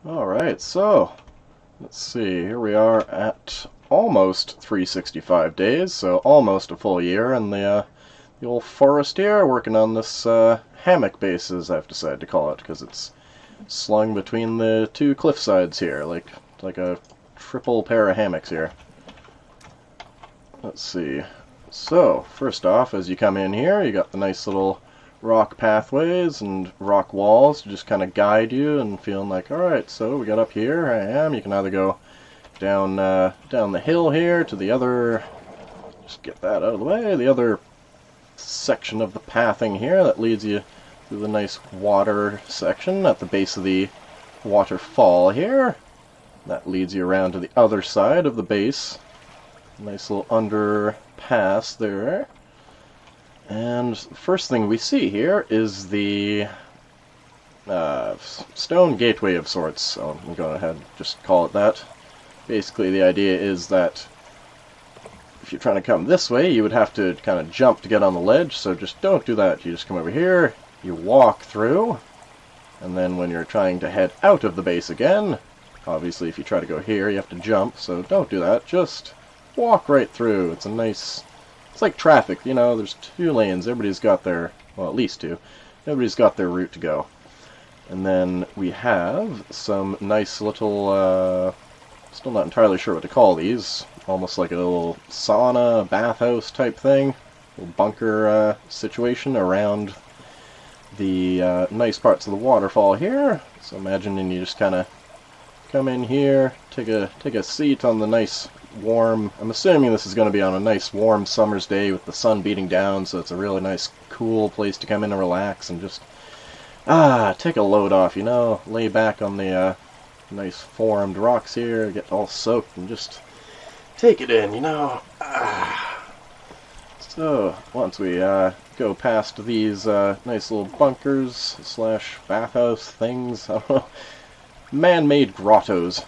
Alright, so let's see. Here we are at almost 365 days, so almost a full year in the old forest here, working on this hammock base, as I've decided to call it, because it's slung between the two cliff sides here, like a triple pair of hammocks here. Let's see. So, first off, as you come in here, you got the nice little rock pathways and rock walls to just kind of guide you and feeling like, alright, so we got up here, I am. You can either go down down the hill here to the other, just get that out of the way, the other section of the pathing here that leads you through the nice water section at the base of the waterfall here. That leads you around to the other side of the base. Nice little underpass there. And the first thing we see here is the stone gateway of sorts. So I'm going ahead and just call it that. Basically, the idea is that if you're trying to come this way, you would have to kind of jump to get on the ledge, so just don't do that. You just come over here, you walk through, and then when you're trying to head out of the base again, obviously if you try to go here, you have to jump, so don't do that. Just walk right through. It's a nice... It's like traffic, you know, there's two lanes, everybody's got their... well, at least two. Everybody's got their route to go. And then we have some nice little, still not entirely sure what to call these. Almost like a little sauna, bathhouse type thing. A little bunker situation around the nice parts of the waterfall here. So imagine you just kind of come in here, take a seat on the nice warm... I'm assuming this is going to be on a nice warm summer's day with the sun beating down, so it's a really nice cool place to come in and relax and just take a load off, you know, lay back on the nice formed rocks here, get all soaked and just take it in, you know. So, once we go past these nice little bunkers slash bathhouse things, I don't know, man-made grottos.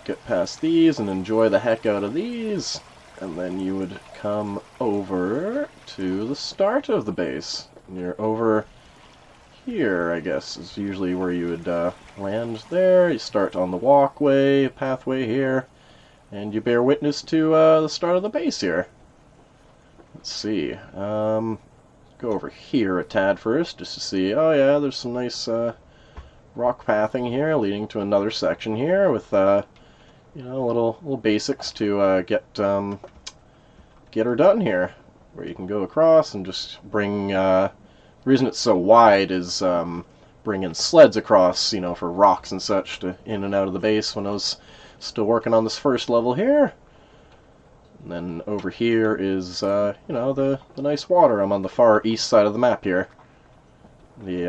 Get past these and enjoy the heck out of these, and then you would come over to the start of the base. And you're over here, I guess, is usually where you would land there. You start on the walkway, pathway here, and you bear witness to the start of the base here. Let's see. Go over here a tad first, just to see. Oh yeah, there's some nice rock pathing here, leading to another section here with you know, little basics to get her done here, where you can go across and just bring. The reason it's so wide is bringing sleds across, you know, for rocks and such to in and out of the base when I was still working on this first level here. And then over here is you know, the nice water. I'm on the far east side of the map here. The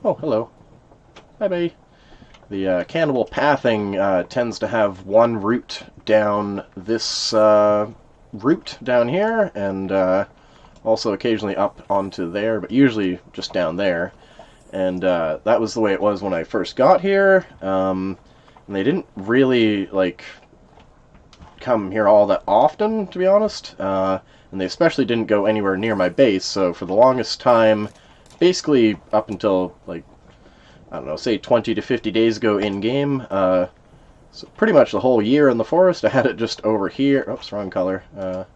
oh, hello. Hi, buddy. The cannibal pathing tends to have one route down this route down here, and also occasionally up onto there, but usually just down there. And that was the way it was when I first got here. And they didn't really like come here all that often, to be honest. And they especially didn't go anywhere near my base, so for the longest time, basically up until like, I don't know, say 20 to 50 days ago in-game, so pretty much the whole year in the forest, I had it just over here. Oops, wrong color. Had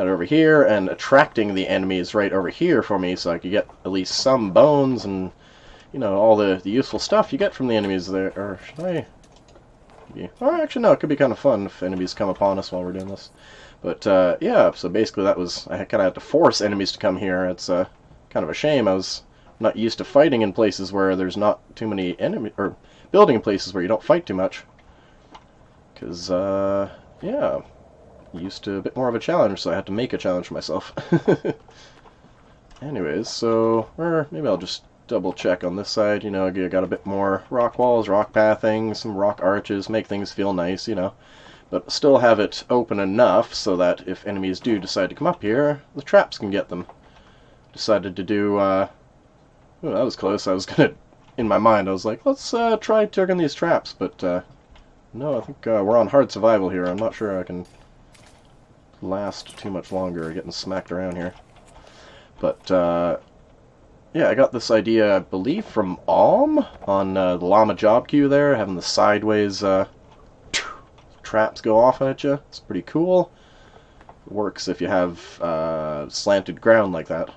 it over here, and attracting the enemies right over here for me, so I could get at least some bones and, you know, all the useful stuff you get from the enemies there. Or should I... Yeah. Oh, actually, no, it could be kind of fun if enemies come upon us while we're doing this. But, yeah, so basically that was... I kind of had to force enemies to come here. It's kind of a shame. I was not used to fighting in places where there's not too many enemies, or building in places where you don't fight too much. Because, yeah, used to a bit more of a challenge, so I had to make a challenge for myself. Anyways, so, or maybe I'll just double check on this side, you know, I got a bit more rock walls, rock pathing, some rock arches, make things feel nice, you know. But still have it open enough so that if enemies do decide to come up here, the traps can get them. Decided to do, oh, that was close. I was gonna, in my mind, I was like, let's try turning these traps, but no, I think we're on hard survival here. I'm not sure I can last too much longer getting smacked around here. But yeah, I got this idea, I believe, from Alm on the llama job queue there, having the sideways traps go off at you. It's pretty cool. It works if you have slanted ground like that.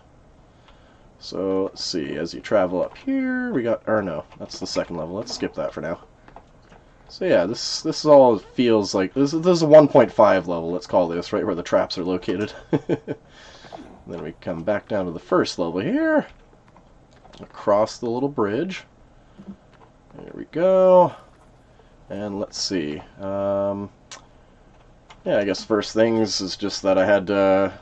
So, let's see, as you travel up here, we got, or no, that's the second level. Let's skip that for now. So yeah, this all feels like, this is a 1.5 level, let's call this, right where the traps are located. Then we come back down to the first level here, across the little bridge. There we go. And let's see, yeah, I guess first things is just that I had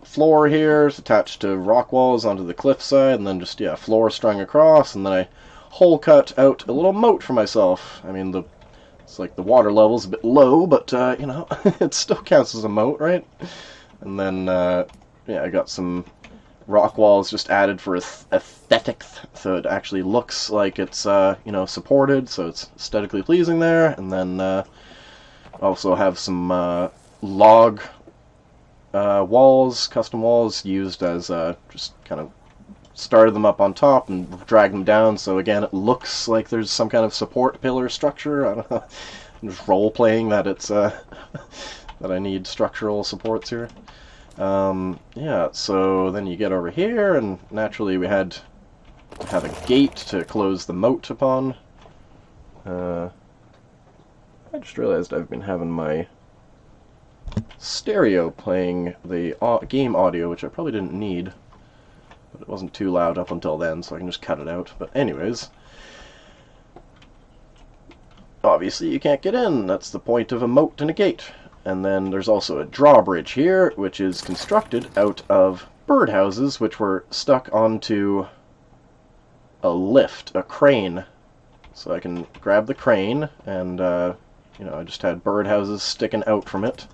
floor here attached to rock walls onto the cliffside, and then just, yeah, floor strung across, and then I hole cut out a little moat for myself. I mean, it's like the water level's a bit low, but, you know, it still counts as a moat, right? And then, yeah, I got some rock walls just added for aesthetics, so it actually looks like it's, you know, supported, so it's aesthetically pleasing there. And then, also have some, log walls, custom walls, used as just kind of started them up on top and dragged them down, so again it looks like there's some kind of support pillar structure. I don't know, I'm just role-playing that it's that I need structural supports here. Yeah, so then you get over here, and naturally we had to have a gate to close the moat upon. I just realized I've been having my stereo playing the game audio, which I probably didn't need, but it wasn't too loud up until then, so I can just cut it out. But anyways, obviously you can't get in. That's the point of a moat and a gate. And then there's also a drawbridge here, which is constructed out of birdhouses, which were stuck onto a lift, a crane. So I can grab the crane, and you know, I just had birdhouses sticking out from it.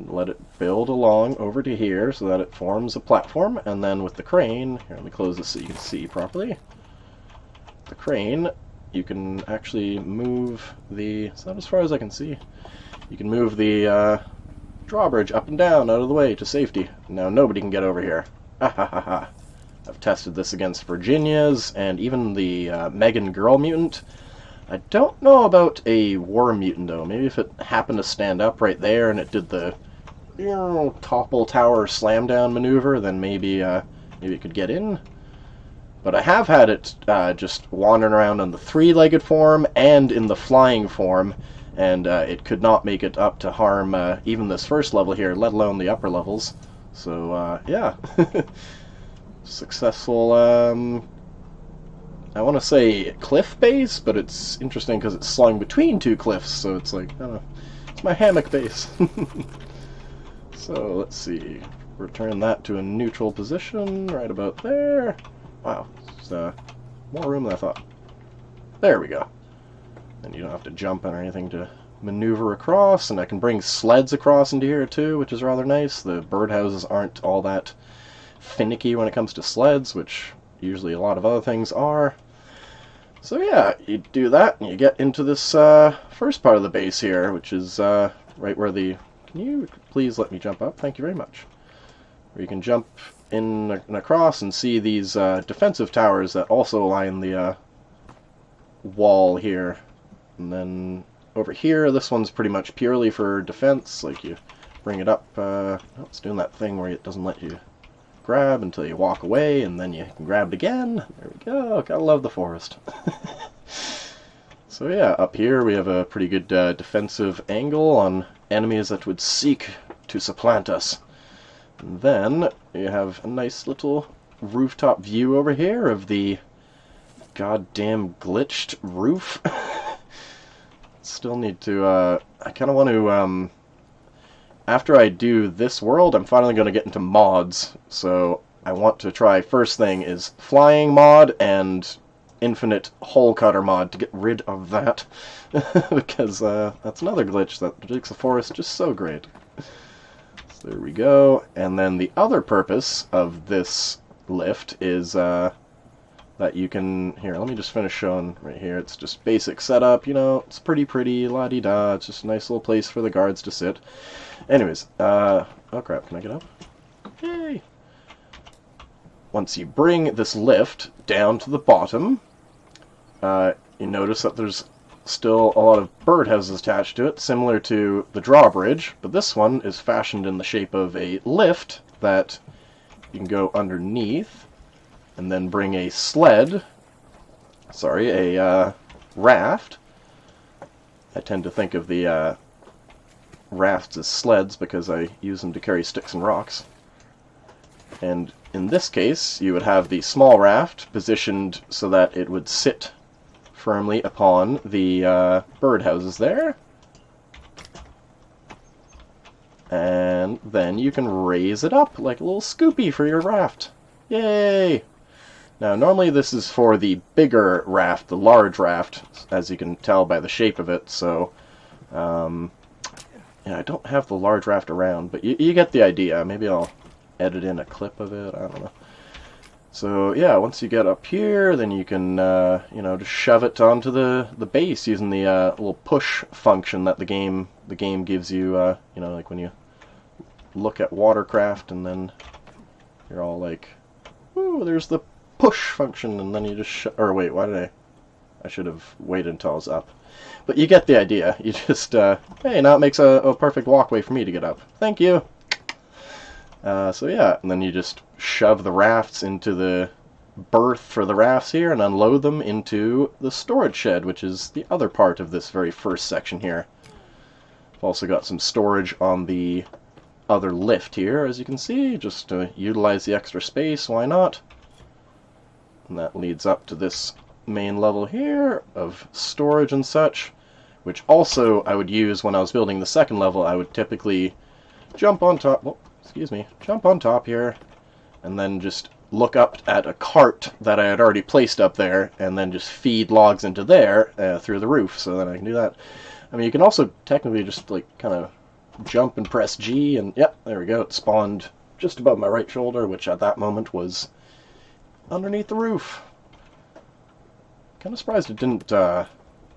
Let it build along over to here so that it forms a platform, and then with the crane, here, let me close this so you can see properly. The crane, you can actually move the, is that as far as I can see? You can move the drawbridge up and down out of the way to safety. Now nobody can get over here. I've tested this against Virginia's and even the Megan Girl Mutant. I don't know about a Worm Mutant, though. Maybe if it happened to stand up right there and it did the, you know, topple tower slam down maneuver, then maybe maybe it could get in. But I have had it just wandering around on the three-legged form and in the flying form, and it could not make it up to harm even this first level here, let alone the upper levels. So, yeah. Successful, I want to say cliff base, but it's interesting because it's slung between two cliffs, so it's like, I don't know, it's my hammock base. So, let's see, return that to a neutral position, right about there. Wow, it's more room than I thought. There we go. And you don't have to jump or anything to maneuver across, and I can bring sleds across into here too, which is rather nice. The birdhouses aren't all that finicky when it comes to sleds, which usually a lot of other things are. So yeah, you do that, and you get into this first part of the base here, which is right where the... Can you please let me jump up? Thank you very much. Where you can jump in and across and see these defensive towers that also line the wall here. And then over here, this one's pretty much purely for defense. Like, you bring it up, oh, it's doing that thing where it doesn't let you grab until you walk away, and then you can grab it again. There we go. Gotta love the forest. So yeah, up here we have a pretty good defensive angle on enemies that would seek to supplant us. And then you have a nice little rooftop view over here of the goddamn glitched roof. Still need to, I kind of want to, after I do this world, I'm finally going to get into mods. So I want to try, first thing is flying mod and infinite hole cutter mod to get rid of that. Because that's another glitch that makes the forest just so great. So there we go. And then the other purpose of this lift is that you can, here, let me just finish showing right here. It's just basic setup, you know, it's pretty la-di-da. It's just a nice little place for the guards to sit. Anyways, oh crap, can I get up? Yay! once you bring this lift down to the bottom, you notice that there's still a lot of birdhouses attached to it, similar to the drawbridge, but this one is fashioned in the shape of a lift that you can go underneath and then bring a raft. I tend to think of the rafts as sleds because I use them to carry sticks and rocks. And in this case, you would have the small raft positioned so that it would sit firmly upon the birdhouses there. And then you can raise it up like a little scoopy for your raft. Yay! Now, normally this is for the bigger raft, the large raft, as you can tell by the shape of it, so yeah, I don't have the large raft around, but you get the idea. Maybe I'll edit in a clip of it, I don't know. So yeah, once you get up here, then you can just shove it onto the base using the little push function that the game gives you. Like when you look at Watercraft, and then you're all like, "Ooh, there's the push function," and then you just or wait, why did I should have waited until I was up. But you get the idea. You just hey, now it makes a perfect walkway for me to get up. Thank you. So yeah, and then you just shove the rafts into the berth for the rafts here and unload them into the storage shed, which is the other part of this very first section here. I've also got some storage on the other lift here, as you can see, just to utilize the extra space, why not? And that leads up to this main level here of storage and such, which also I would use when I was building the second level. I would typically jump on top, jump on top here, and then just look up at a cart that I had already placed up there, and then just feed logs into there through the roof, so then I can do that. I mean, you can also technically just like kind of jump and press G, and yep, there we go, it spawned just above my right shoulder, which at that moment was underneath the roof. Kind of surprised it didn't, oh,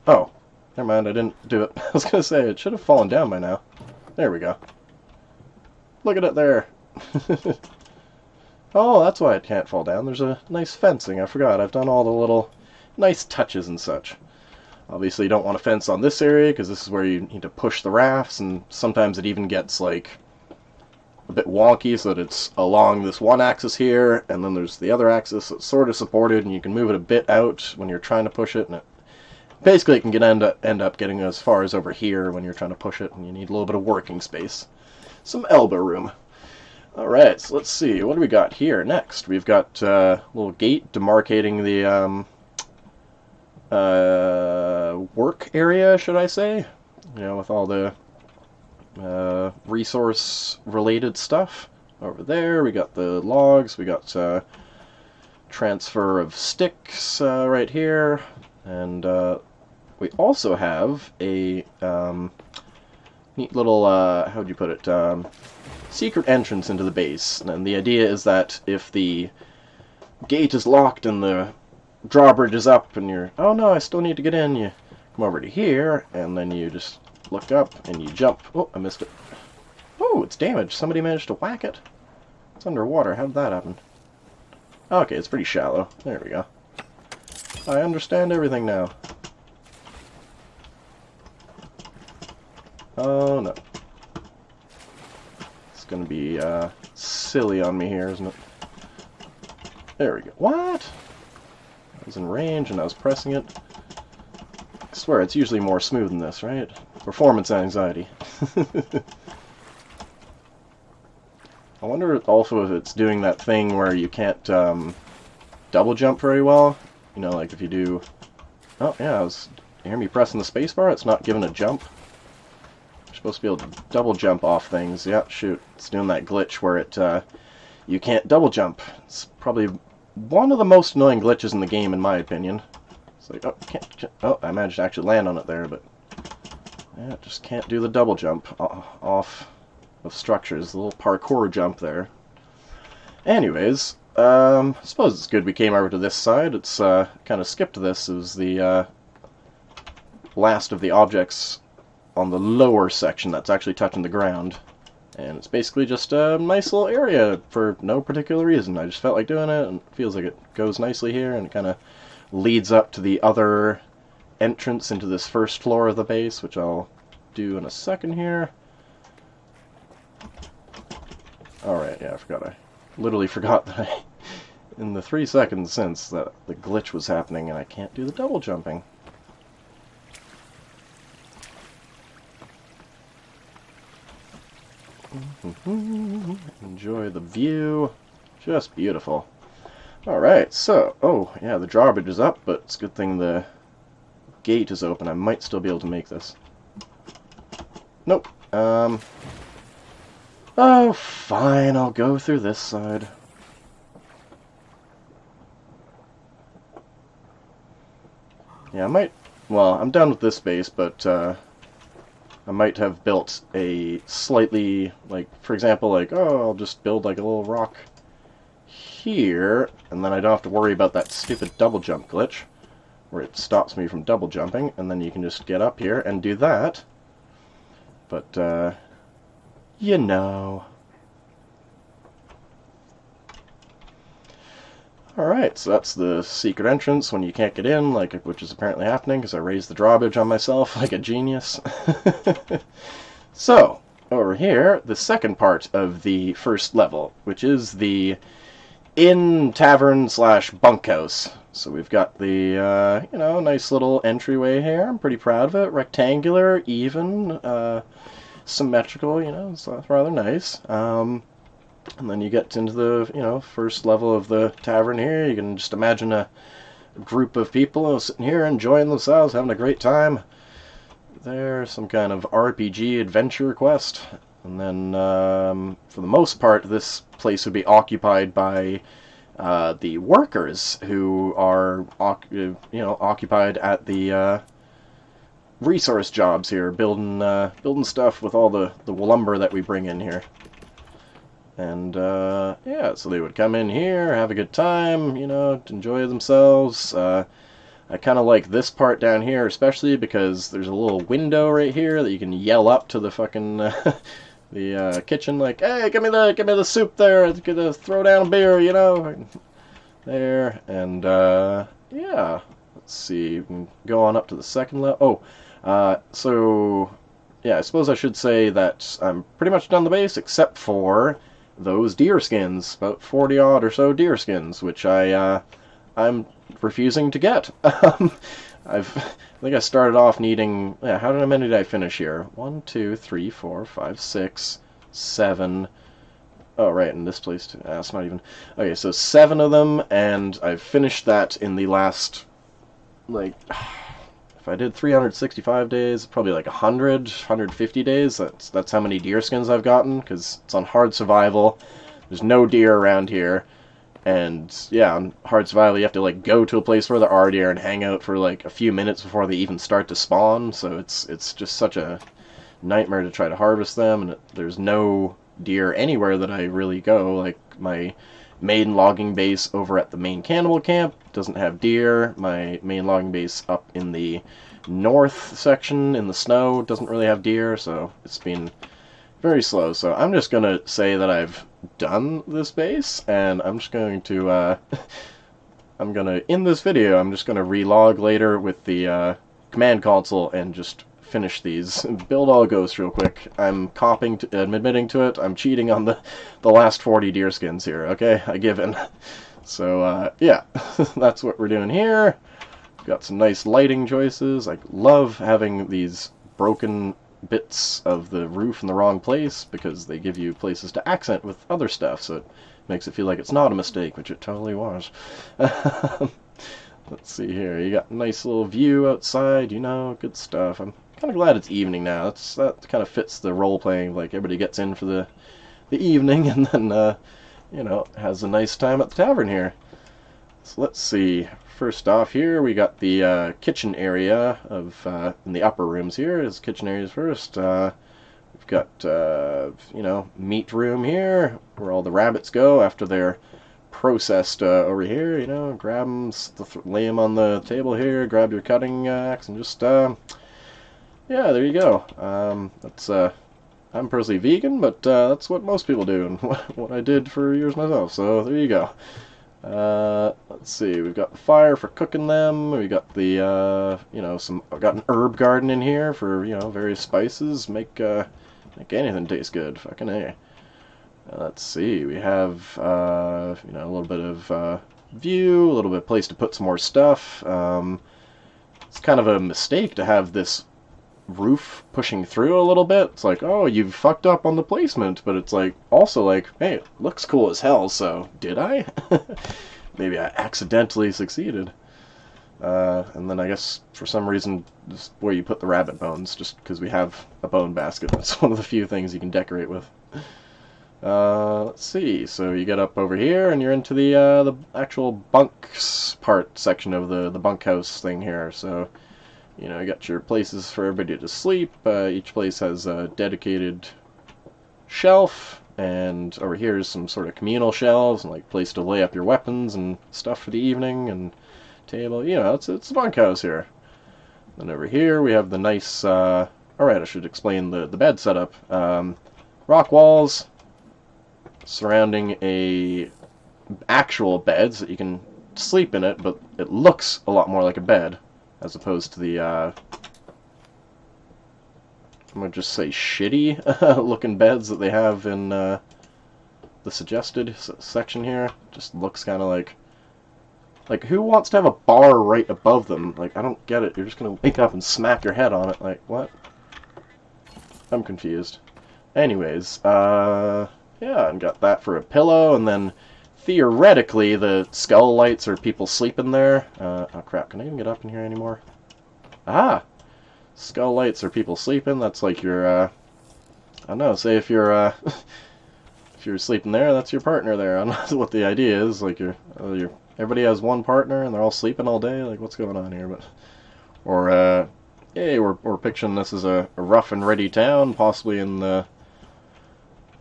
never mind, I didn't do it. I was going to say, it should have fallen down by now. There we go. Look at it there. Oh, that's why it can't fall down. There's a nice fencing. I forgot. I've done all the little nice touches and such. Obviously, you don't want to fence on this area because this is where you need to push the rafts, and sometimes it even gets like a bit wonky so that it's along this one axis here, and then there's the other axis that's sort of supported, and you can move it a bit out when you're trying to push it, and basically it can end up getting as far as over here when you're trying to push it, and you need a little bit of working space. Some elbow room. Alright, so let's see, what do we got here next? We've got a little gate demarcating the work area, should I say? With all the resource-related stuff. Over there, we got the logs, we got transfer of sticks right here, and we also have a neat little, how'd you put it, secret entrance into the base. And the idea is that if the gate is locked and the drawbridge is up and you're, oh no, I still need to get in, you come over to here, and then you just look up and you jump. Oh, I missed it. Oh, it's damaged. Somebody managed to whack it. It's underwater. How did that happen? Okay, it's pretty shallow. There we go. I understand everything now. Oh no. It's gonna be silly on me here, isn't it? There we go. What? I was in range and I was pressing it. I swear, it's usually more smooth than this, right? Performance anxiety. I wonder also if it's doing that thing where you can't double jump very well. Like if you do... Oh, yeah, you hear me pressing the spacebar? It's not giving a jump. You're supposed to be able to double jump off things. Yeah, shoot. It's doing that glitch where it you can't double jump. It's probably one of the most annoying glitches in the game, in my opinion. It's like, oh, oh, I managed to actually land on it there, but yeah, just can't do the double jump off of structures. The little parkour jump there. Anyways, I suppose it's good we came over to this side. It's kind of skipped this. It was the last of the objects on the lower section that's actually touching the ground. And it's basically just a nice little area for no particular reason. I just felt like doing it, and it feels like it goes nicely here, and it kind of leads up to the other entrance into this first floor of the base, which I'll do in a second here. Alright, yeah, I literally forgot that in the 3 seconds since, that the glitch was happening and I can't do the double jumping. Enjoy the view. Just beautiful. Alright, so, oh, yeah, the drawbridge is up, but it's a good thing the gate is open. I might still be able to make this. Nope. Oh, fine, I'll go through this side. Yeah, I might... Well, I'm done with this base, but, I might have built a slightly, like, for example, like, oh, I'll just build, like, a little rock here, and then I don't have to worry about that stupid double jump glitch, where it stops me from double jumping, and then you can just get up here and do that. But, you know. Alright, so that's the secret entrance when you can't get in, like, which is apparently happening because I raised the drawbridge on myself like a genius. So, over here, the second part of the first level, which is the inn tavern slash bunkhouse. So we've got the, you know, nice little entryway here. I'm pretty proud of it. Rectangular, even, symmetrical, you know, so that's rather nice. And then you get into the, you know, first level of the tavern here. You can just imagine a group of people sitting here enjoying themselves, having a great time. There's some kind of RPG adventure quest. And then, for the most part, this place would be occupied by the workers who are, you know, occupied at the resource jobs here, building stuff with all the lumber that we bring in here. And, yeah, so they would come in here, have a good time, you know, enjoy themselves. I kind of like this part down here, especially because there's a little window right here that you can yell up to the fucking, the kitchen, like, hey, give me the soup there, get a throw down beer, you know, there. And, yeah, let's see, you can go on up to the second level. Oh, so, yeah, I suppose I should say that I'm pretty much done the base, except for those deer skins, about 40 odd or so deer skins, which I'm refusing to get. I think I started off needing, yeah, how many did I finish here? 1, 2, 3, 4, 5, 6, 7. Oh, right, in this place too. It's not even. Okay, so 7 of them, and I've finished that in the last, like, if I did 365 days, probably like 100, 150 days. That's how many deer skins I've gotten, because it's on hard survival. There's no deer around here. And, yeah, on hard survival, you have to, like, go to a place where there are deer and hang out for, like, a few minutes before they even start to spawn. So it's just such a nightmare to try to harvest them. And there's no deer anywhere that I really go. Like, my main logging base over at the main cannibal camp doesn't have deer. My main logging base up in the north section in the snow doesn't really have deer, so it's been very slow. So I'm just gonna say that I've done this base, and I'm just going to in this video, I'm just gonna relog later with the command console and just finish these. Build all ghosts real quick. I'm admitting to it. I'm cheating on the last 40 deer skins here. Okay, I give in. So yeah, that's what we're doing here. Got some nice lighting choices. I love having these broken bits of the roof in the wrong place because they give you places to accent with other stuff, so it makes it feel like it's not a mistake, which it totally was. Let's see here. You got a nice little view outside, you know, good stuff. I'm kind of glad it's evening now. That kind of fits the role-playing, like everybody gets in for the evening and then, you know, has a nice time at the tavern here. So let's see. First off here, we got the kitchen area of, in the upper rooms here, is kitchen areas first. We've got, you know, meat room here, where all the rabbits go after they're processed over here, you know, grab them, lay them on the table here, grab your cutting axe, and just, yeah, there you go. That's I'm personally vegan, but that's what most people do, and what I did for years myself. So there you go. Let's see. We've got the fire for cooking them. We got the I've got an herb garden in here for various spices. Make anything taste good. Fucking A. Let's see. We have a little bit of view, a little bit of place to put some more stuff. It's kind of a mistake to have this roof pushing through a little bit. It's like, oh, you've fucked up on the placement, but it's like also like, hey, it looks cool as hell, so did I? Maybe I accidentally succeeded. And then I guess for some reason just where you put the rabbit bones, just because we have a bone basket. That's one of the few things you can decorate with. Let's see. So you get up over here and you're into the actual bunks part section of the bunkhouse thing here. So you got your places for everybody to sleep. Each place has a dedicated shelf, and over here is some sort of communal shelves and like place to lay up your weapons and stuff for the evening, and table. It's a bunkhouse here. Then over here we have the nice. All right, I should explain the bed setup. Rock walls surrounding a actual bed so that you can sleep in it, but it looks a lot more like a bed as opposed to the I'm gonna just say shitty looking beds that they have in the suggested section here. Just looks kind of like who wants to have a bar right above them? Like, I don't get it. You're just gonna wake up and smack your head on it. Like, what? I'm confused. Anyways, yeah, and got that for a pillow, and then theoretically the skull lights are people sleeping there. Oh crap, can I even get up in here anymore? Ah! Skull lights are people sleeping. That's like your, I don't know, say if you're, if you're sleeping there, that's your partner there. I don't know what the idea is. Like, everybody has one partner and they're all sleeping all day. Like, what's going on here? But, or, hey, we're picturing this as a rough and ready town, possibly in the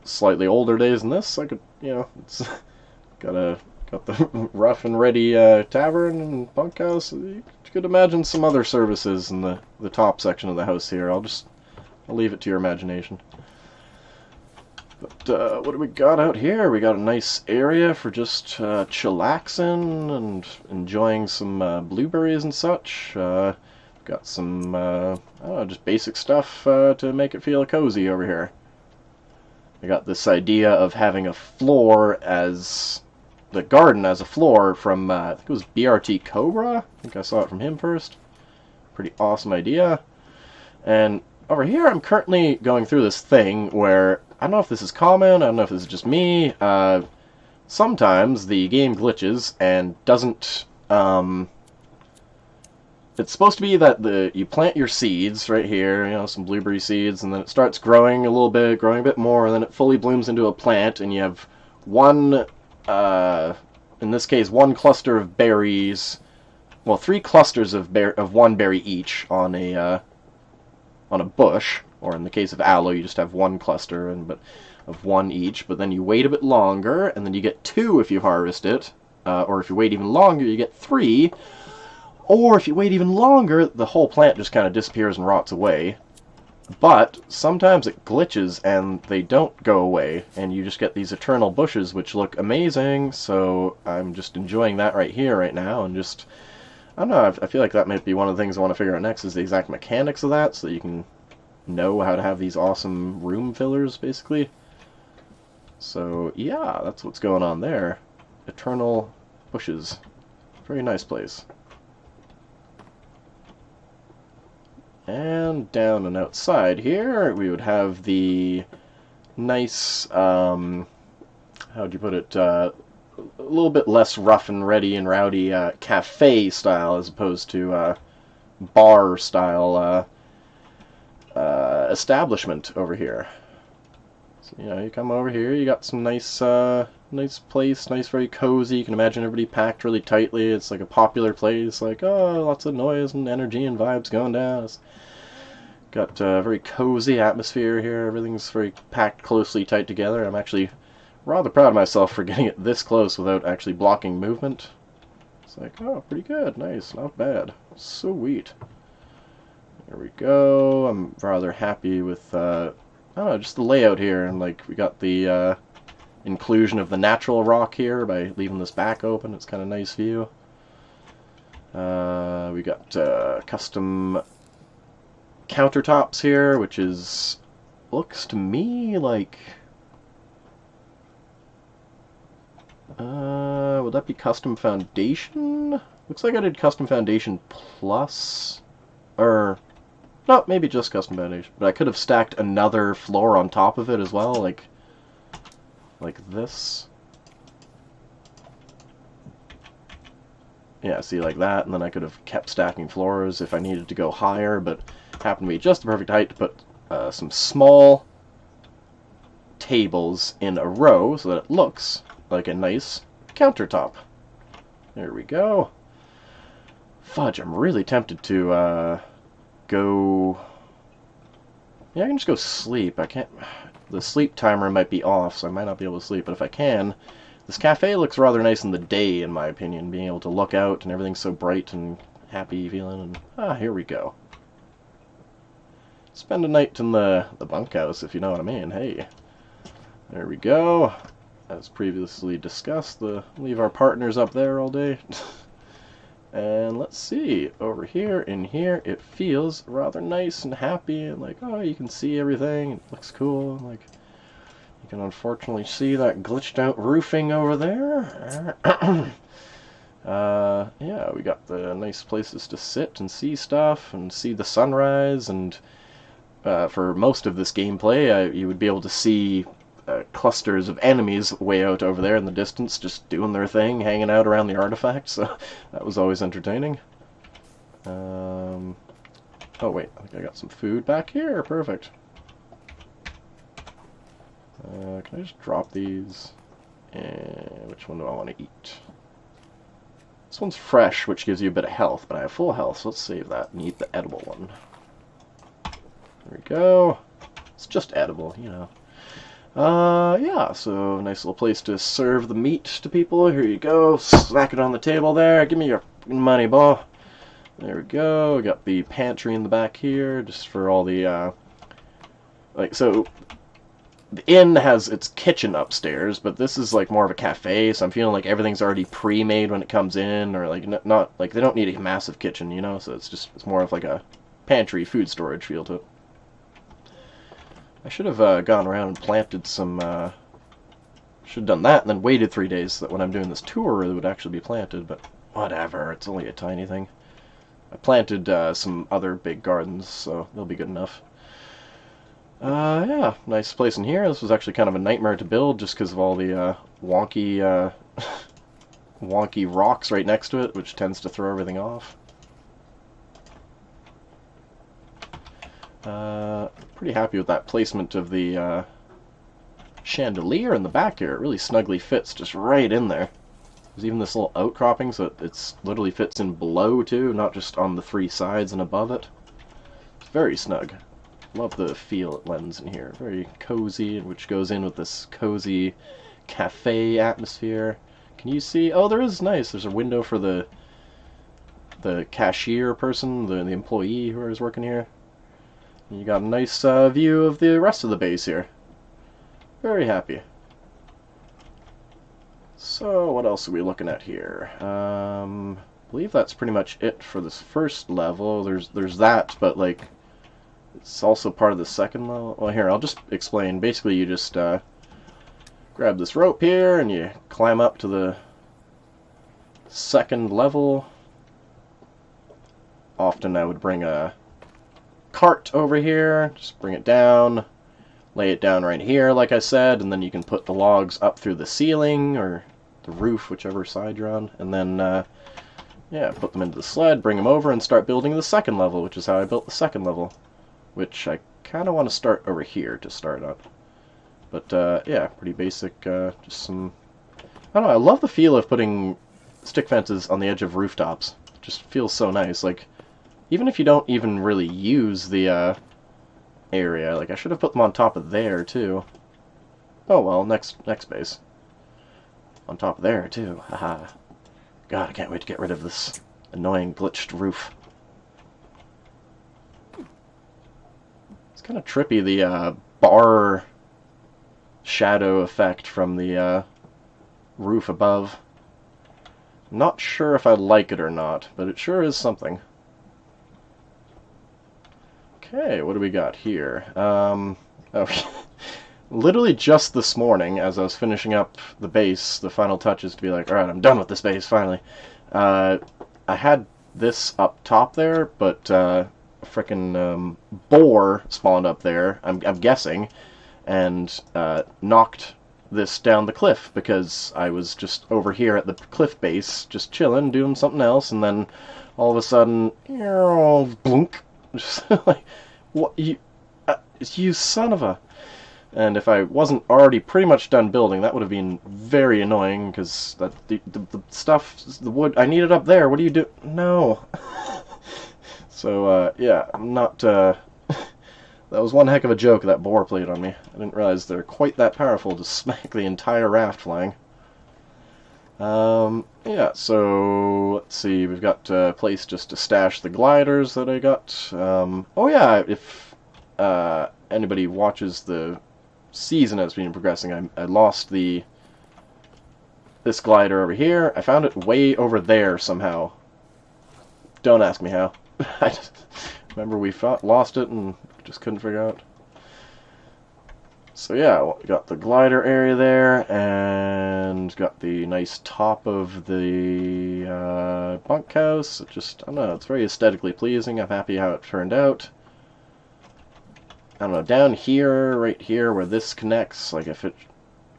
slightly older days than this. I could, it's got the rough and ready tavern and bunkhouse. You could imagine some other services in the top section of the house here. I'll leave it to your imagination. But what do we got out here? We got a nice area for just chillaxing and enjoying some blueberries and such. Got some, I don't know, just basic stuff to make it feel cozy over here. I got this idea of having a floor as the garden as a floor from I think it was BRT Cobra. I think I saw it from him first. Pretty awesome idea. And over here I'm currently going through this thing where I don't know if this is common, I don't know if this is just me. Sometimes the game glitches and doesn't it's supposed to be that you plant your seeds right here, some blueberry seeds, and then it starts growing a little bit, growing a bit more, and then it fully blooms into a plant, and you have one, in this case, one cluster of berries, well, 3 clusters of one berry each on a bush, or in the case of aloe, you just have one cluster, of one each, but then you wait a bit longer, and then you get 2 if you harvest it, or if you wait even longer, you get 3. Or if you wait even longer, the whole plant just kind of disappears and rots away. But sometimes it glitches and they don't go away, and you just get these eternal bushes which look amazing. So I'm just enjoying that right here, right now, and just, I don't know, I feel like that might be one of the things I want to figure out next, is the exact mechanics of that, so that you can know how to have these awesome room fillers, basically. So yeah, that's what's going on there. Eternal bushes. Very nice place. And down and outside here, we would have the nice, how'd you put it, a little bit less rough and ready and rowdy cafe style as opposed to bar style establishment over here. So, you come over here, you got some nice place, nice, very cozy. You can imagine everybody packed really tightly. It's like a popular place, like, oh, lots of noise and energy and vibes going down. It's got a very cozy atmosphere here. Everything's very packed closely tight together. I'm actually rather proud of myself for getting it this close without actually blocking movement. It's like, oh, pretty good, nice, not bad. Sweet. There we go. I'm rather happy with I don't know, just the layout here, and like we got the inclusion of the natural rock here by leaving this back open. It's kind of nice view. We got custom countertops here, which is looks to me like would that be custom foundation? Looks like I did custom foundation plus, or no, maybe just custom foundation. But I could have stacked another floor on top of it as well, like this. Yeah, see, like that, and then I could have kept stacking floors if I needed to go higher, but happened to be just the perfect height to put some small tables in a row so that it looks like a nice countertop. There we go. Fudge, I'm really tempted to go... Yeah, I can just go sleep. I can't... The sleep timer might be off, so I might not be able to sleep, but if I can... This cafe looks rather nice in the day, in my opinion, being able to look out and everything's so bright and happy feeling, and here we go. Spend a night in the bunkhouse, if you know what I mean. Hey, there we go. As previously discussed, leave our partners up there all day. And let's see, over here, in here, it feels rather nice and happy, and like, oh, you can see everything, it looks cool, like... You can unfortunately see that glitched out roofing over there. Yeah, we got the nice places to sit and see stuff and see the sunrise, and for most of this gameplay you would be able to see clusters of enemies way out over there in the distance just doing their thing, hanging out around the artifact, so that was always entertaining. Oh wait, I think I got some food back here, perfect. Can I just drop these? And which one do I want to eat? This one's fresh, which gives you a bit of health, but I have full health, so let's save that and eat the edible one. There we go. It's just edible, you know. Yeah, so nice little place to serve the meat to people. Here you go. Smack it on the table there. Give me your money, boy. There we go. We got the pantry in the back here, just for all the, so... The inn has its kitchen upstairs, but this is like more of a cafe, so I'm feeling like everything's already pre-made when it comes in, or like not like they don't need a massive kitchen, you know, so it's more of like a pantry food storage feel to it. I should have gone around and planted some, should have done that and then waited 3 days so that when I'm doing this tour it would actually be planted, but whatever, it's only a tiny thing. I planted some other big gardens, so they'll be good enough. Yeah, nice place in here. This was actually kind of a nightmare to build just because of all the wonky wonky rocks right next to it, which tends to throw everything off. Pretty happy with that placement of the chandelier in the back here. It really snugly fits just right in there. There's even this little outcropping, so it's literally fits in below too, not just on the 3 sides and above it. It's very snug. Love the feel it lends in here. Very cozy, which goes in with this cozy cafe atmosphere. Can you see? Oh, there is nice. There's a window for the cashier person, the employee who is working here. And you got a nice view of the rest of the base here. Very happy. So, what else are we looking at here? I believe that's pretty much it for this first level. There's that, but like... It's also part of the second level. Well, here, I'll just explain. Basically, you just grab this rope here, and you climb up to the second level. Often I would bring a cart over here, just bring it down, lay it down right here, like I said, and then you can put the logs up through the ceiling, or the roof, whichever side you're on, and then, yeah, put them into the sled, bring them over, and start building the second level, which is how I built the second level. Which I kind of want to start over here to start on. But, yeah, pretty basic, just some... I don't know, I love the feel of putting stick fences on the edge of rooftops. It just feels so nice. Like, even if you don't even really use the, area, like, I should have put them on top of there, too. Oh, well, next base. On top of there, too. Haha. God, I can't wait to get rid of this annoying glitched roof. It's kind of trippy, the bar shadow effect from the roof above. Not sure if I like it or not, but it sure is something. Okay, what do we got here? Oh, literally just this morning, as I was finishing up the base, the final touches to be like, alright, I'm done with this base, finally. I had this up top there, but a frickin' boar spawned up there, I'm guessing, and knocked this down the cliff, because I was just over here at the cliff base, just chilling, doing something else, and then all of a sudden, blunk, just like, what, you son of a... And if I wasn't already pretty much done building, that would have been very annoying, because the stuff, the wood, I need it up there, what do you do? No. So, yeah, I'm not, that was one heck of a joke that boar played on me. I didn't realize they're quite that powerful to smack the entire raft flying. Yeah, so, let's see, we've got a place just to stash the gliders that I got. Oh yeah, if anybody watches the season as been progressing, I lost this glider over here. I found it way over there somehow. Don't ask me how. I just remember we lost it and just couldn't figure out. So yeah, we got the glider area there, and got the nice top of the bunkhouse. It just, I don't know, it's very aesthetically pleasing. I'm happy how it turned out. I don't know, down here, right here, where this connects, like if it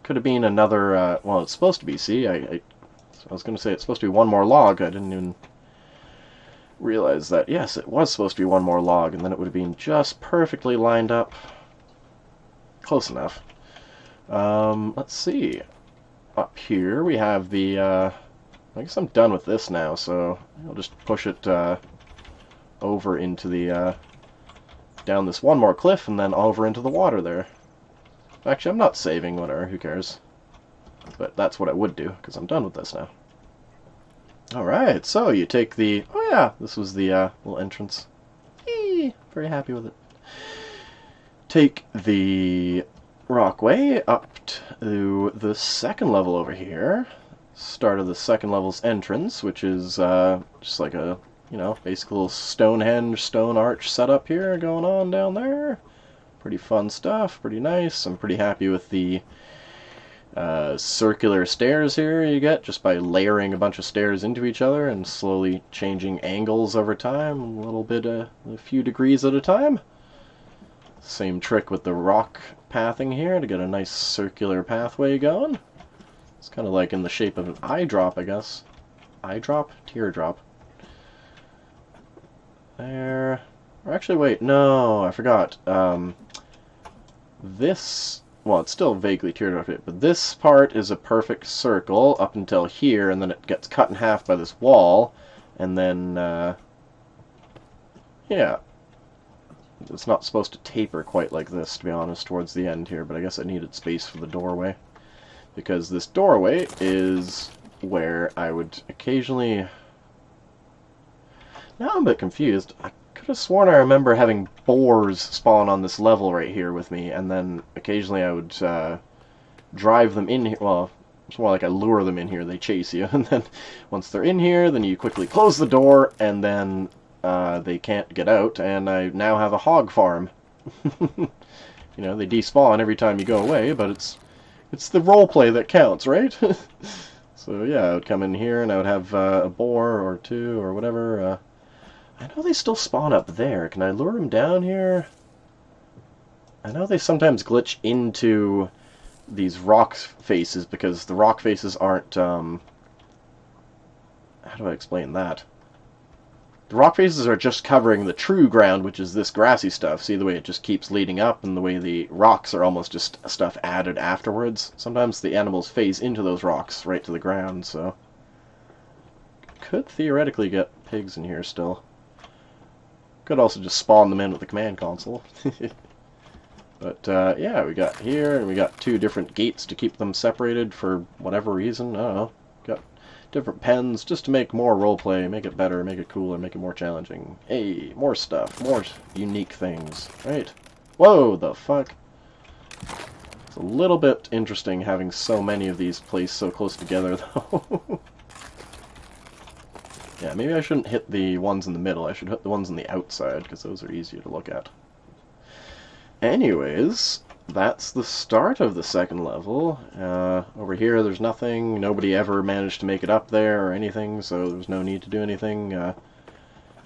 could have been another, well, it's supposed to be, see, I was going to say it's supposed to be one more log. I didn't even realize that. Yes, it was supposed to be one more log, and then it would have been just perfectly lined up. Close enough. Let's see. Up here we have the, I guess I'm done with this now, so I'll just push it over into the, down this one more cliff, and then over into the water there. Actually, I'm not saving, whatever, who cares. But that's what I would do, because I'm done with this now. Alright, so you take the, oh yeah, this was the little entrance. Eee, very happy with it. Take the rockway up to the second level over here. Start of the second level's entrance, which is just like a, you know, basically a little Stonehenge stone arch setup here going on down there. Pretty fun stuff, pretty nice. I'm pretty happy with the circular stairs here you get just by layering a bunch of stairs into each other and slowly changing angles over time, a little bit, a few degrees at a time. Same trick with the rock pathing here to get a nice circular pathway going. It's kind of like in the shape of an eye drop, I guess. Eye drop? Teardrop. There. Or actually, wait, no, I forgot. This, well, it's still vaguely teardrop, but this part is a perfect circle up until here, and then it gets cut in half by this wall, and then, yeah. It's not supposed to taper quite like this, to be honest, towards the end here, but I guess I needed space for the doorway. Because this doorway is where I would occasionally... Now I'm a bit confused. I could have sworn I remember having boars spawn on this level right here with me, and then occasionally I would drive them in here. Well, it's more like I lure them in here, they chase you, and then once they're in here, then you quickly close the door, and then they can't get out, and I now have a hog farm. You know, they despawn every time you go away, but it's the roleplay that counts, right? So yeah, I would come in here and I would have a boar or two or whatever. I know they still spawn up there. Can I lure them down here? I know they sometimes glitch into these rock faces because the rock faces aren't, how do I explain that? The rock faces are just covering the true ground, which is this grassy stuff. See the way it just keeps leading up, and the way the rocks are almost just stuff added afterwards. Sometimes the animals phase into those rocks right to the ground, so... Could theoretically get pigs in here still. Could also just spawn them in with the command console. But, yeah, we got here, and we got two different gates to keep them separated for whatever reason. I don't know. Got different pens just to make more roleplay, make it better, make it cooler, make it more challenging. Hey, more stuff, more unique things, right? Whoa, the fuck? It's a little bit interesting having so many of these placed so close together, though. Yeah, maybe I shouldn't hit the ones in the middle. I should hit the ones on the outside, because those are easier to look at. Anyways, that's the start of the second level. Over here, there's nothing. Nobody ever managed to make it up there or anything, so there's no need to do anything.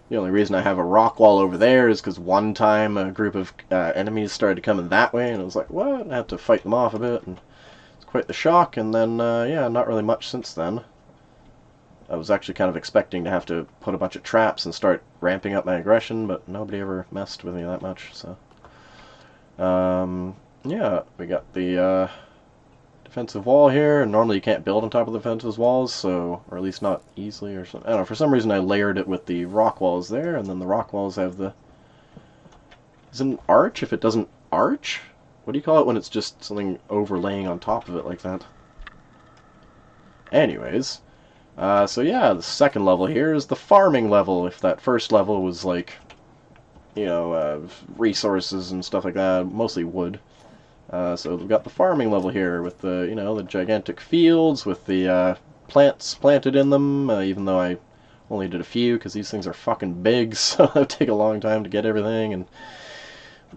The only reason I have a rock wall over there is because one time a group of enemies started coming that way, and I was like, what? I had to fight them off a bit, and it's quite the shock, and then, yeah, not really much since then. I was actually kind of expecting to have to put a bunch of traps and start ramping up my aggression, but nobody ever messed with me that much, so... yeah, we got the defensive wall here. Normally you can't build on top of the defensive walls, so, or at least not easily or something. I don't know, for some reason I layered it with the rock walls there, and then the rock walls have the... Is it an arch if it doesn't arch? What do you call it when it's just something overlaying on top of it like that? Anyways, so yeah, the second level here is the farming level. If that first level was like, you know, resources and stuff like that, mostly wood. So we've got the farming level here with the, you know, the gigantic fields with the plants planted in them, even though I only did a few because these things are fucking big, so it'll take a long time to get everything, and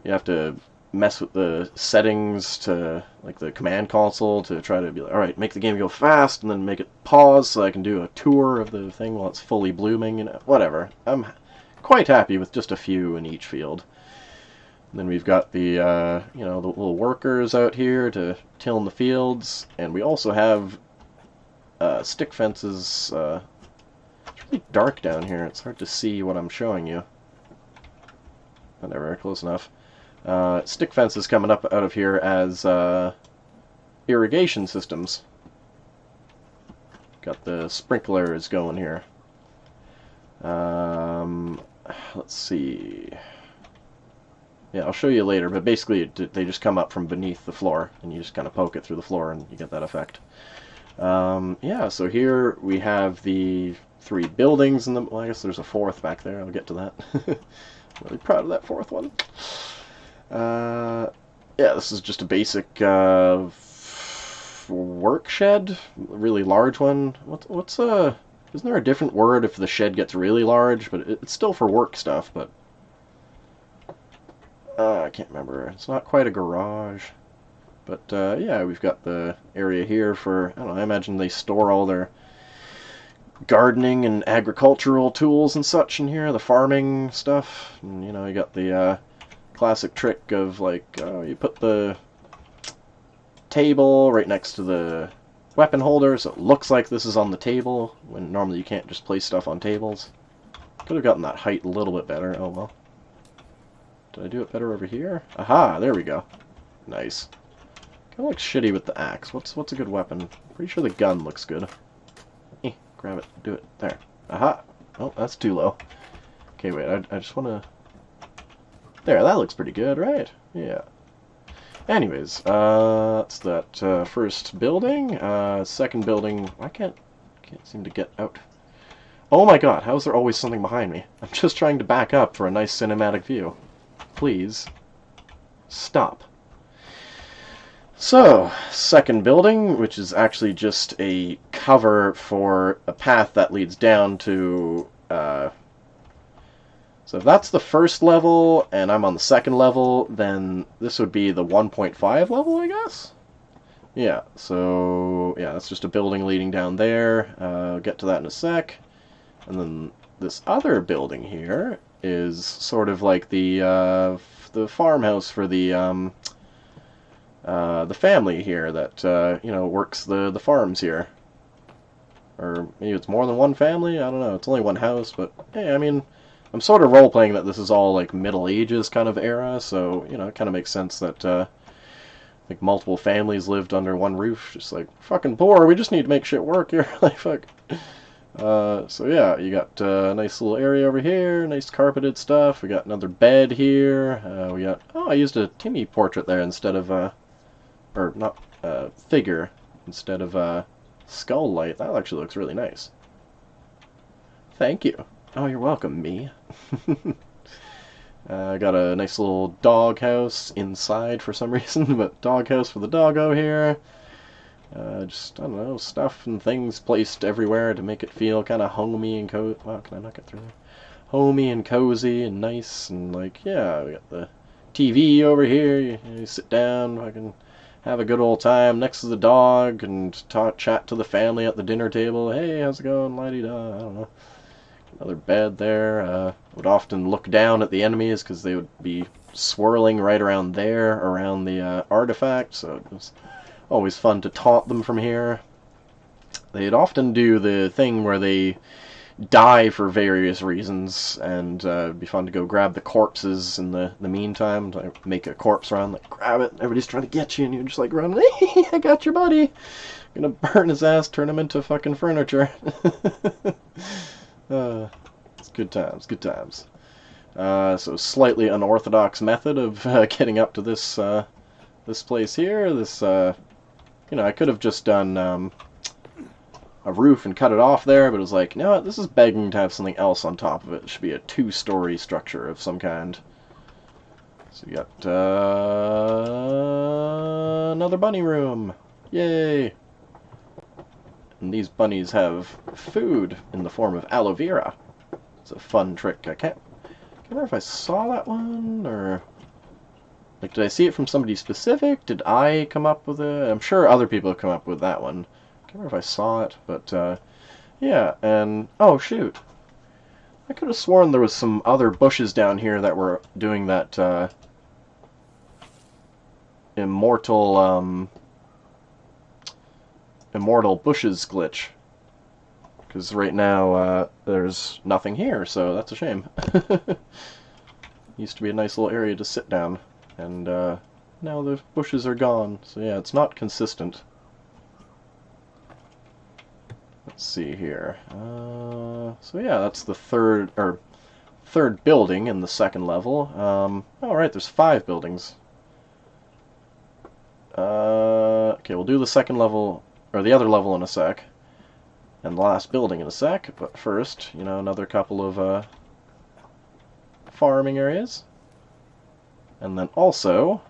you have to mess with the settings to, like, the command console to try to be like, alright, make the game go fast, and then make it pause so I can do a tour of the thing while it's fully blooming, you know, whatever. I'm quite happy with just a few in each field. And then we've got the, you know, the little workers out here to till in the fields, and we also have stick fences. It's really dark down here. It's hard to see what I'm showing you. Whatever, close enough. Stick fences coming up out of here as irrigation systems. Got the sprinklers going here. Let's see. Yeah, I'll show you later, but basically they just come up from beneath the floor, and you just kind of poke it through the floor, and you get that effect. Yeah, so here we have the 3 buildings, and well, I guess there's a 4th back there. I'll get to that. Really proud of that 4th one. Yeah, this is just a basic work shed, a really large one. Isn't there a different word if the shed gets really large? But it's still for work stuff, but I can't remember. It's not quite a garage. But, yeah, we've got the area here for, I don't know, I imagine they store all their gardening and agricultural tools and such in here, the farming stuff. And, you know, you got the classic trick of, like, you put the table right next to the weapon holder, so it looks like this is on the table, when normally you can't just place stuff on tables. Could have gotten that height a little bit better. Oh, well. Did I do it better over here? Aha, there we go. Nice. Kind of looks shitty with the axe. What's a good weapon? Pretty sure the gun looks good. Grab it. Do it. There. Aha. Oh, that's too low. Okay, wait. I just want to... There, that looks pretty good, right? Yeah. Anyways, that's that first building. Second building... I can't seem to get out. Oh my god, how is there always something behind me? I'm just trying to back up for a nice cinematic view. Please. Stop. So, second building, which is actually just a cover for a path that leads down to, so if that's the first level, and I'm on the second level, then this would be the 1.5 level, I guess? Yeah, so, yeah, that's just a building leading down there. I'll get to that in a sec. And then this other building here is sort of like the farmhouse for the family here that, you know, works the farms here. Or maybe it's more than one family, I don't know, it's only one house, but, hey, I mean, I'm sort of role-playing that this is all, like, Middle Ages kind of era, so, you know, it kind of makes sense that, like, multiple families lived under one roof, just like, fucking poor, we just need to make shit work here, like, fuck. So yeah, you got a nice little area over here, nice carpeted stuff. We got another bed here. We got, oh, I used a Timmy portrait there instead of, or not, figure, instead of, skull light. That actually looks really nice. Thank you. Oh, you're welcome, me. I got a nice little doghouse inside for some reason, but doghouse for the doggo here. Just, I don't know, stuff and things placed everywhere to make it feel kind of homey and cozy. Wow, can I not get through there? Homey and cozy and nice, and like, yeah, we got the TV over here. You sit down, I can have a good old time next to the dog and chat to the family at the dinner table. Hey, how's it going? La-di-da, I don't know. Another bed there. Would often look down at the enemies because they would be swirling right around there, around the artifact, so it was always fun to taunt them from here. They'd often do the thing where they die for various reasons, and it'd be fun to go grab the corpses in the meantime. Like make a corpse run, like grab it, everybody's trying to get you, and you're just like running, I got your buddy! I'm gonna burn his ass, turn him into fucking furniture. It's good times, good times. So slightly unorthodox method of getting up to this this place here. This you know, I could have just done a roof and cut it off there, but it was like, you know what, this is begging to have something else on top of it. It should be a two-story structure of some kind. So you got another bunny room. Yay! And these bunnies have food in the form of aloe vera. It's a fun trick. I can't remember if I saw that one, or like, did I see it from somebody specific? Did I come up with it? I'm sure other people have come up with that one. I can't remember if I saw it, but yeah, and oh shoot, I could have sworn there was some other bushes down here that were doing that immortal bushes glitch. Because right now there's nothing here, so that's a shame. Used to be a nice little area to sit down, and now the bushes are gone. So yeah, it's not consistent. Let's see here. So yeah, that's the third building in the second level. Oh right, there's 5 buildings. Okay, we'll do the second level, or the other level in a sec, and the last building in a sec. But first, you know, another couple of farming areas, and then also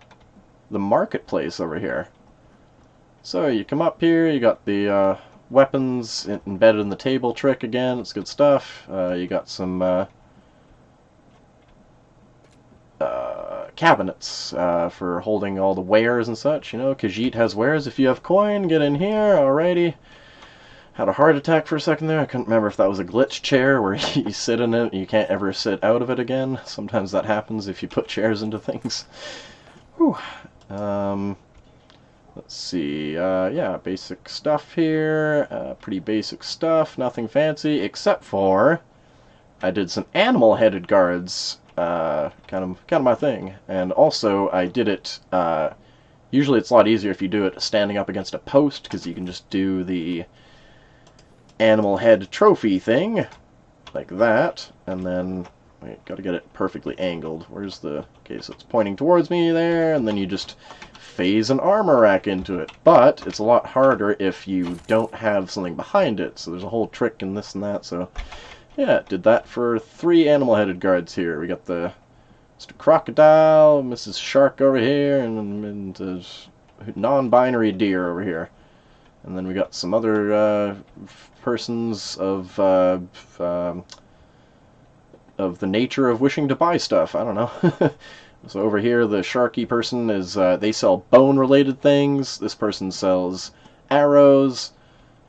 the marketplace over here. So you come up here, you got the weapons embedded in the table trick again. It's good stuff. You got some cabinets for holding all the wares and such. You know, Khajiit has wares. If you have coin, get in here. Alrighty. Had a heart attack for a second there. I couldn't remember if that was a glitch chair where you sit in it and you can't ever sit out of it again. Sometimes that happens if you put chairs into things. Whew. Let's see, yeah, basic stuff here, pretty basic stuff, nothing fancy, except for I did some animal-headed guards, kind of my thing, and also I did it, usually it's a lot easier if you do it standing up against a post, because you can just do the animal head trophy thing, like that, and then, wait, gotta get it perfectly angled. Where's the, okay, so it's pointing towards me there, and then you just phase an armor rack into it. But it's a lot harder if you don't have something behind it, so there's a whole trick in this and that. So yeah, did that for 3 animal-headed guards here. We got the Mr. Crocodile, Mrs. Shark over here, and non-binary deer over here. And then we got some other persons of the nature of wishing to buy stuff. I don't know. So over here, the Sharky person is, they sell bone-related things. This person sells arrows,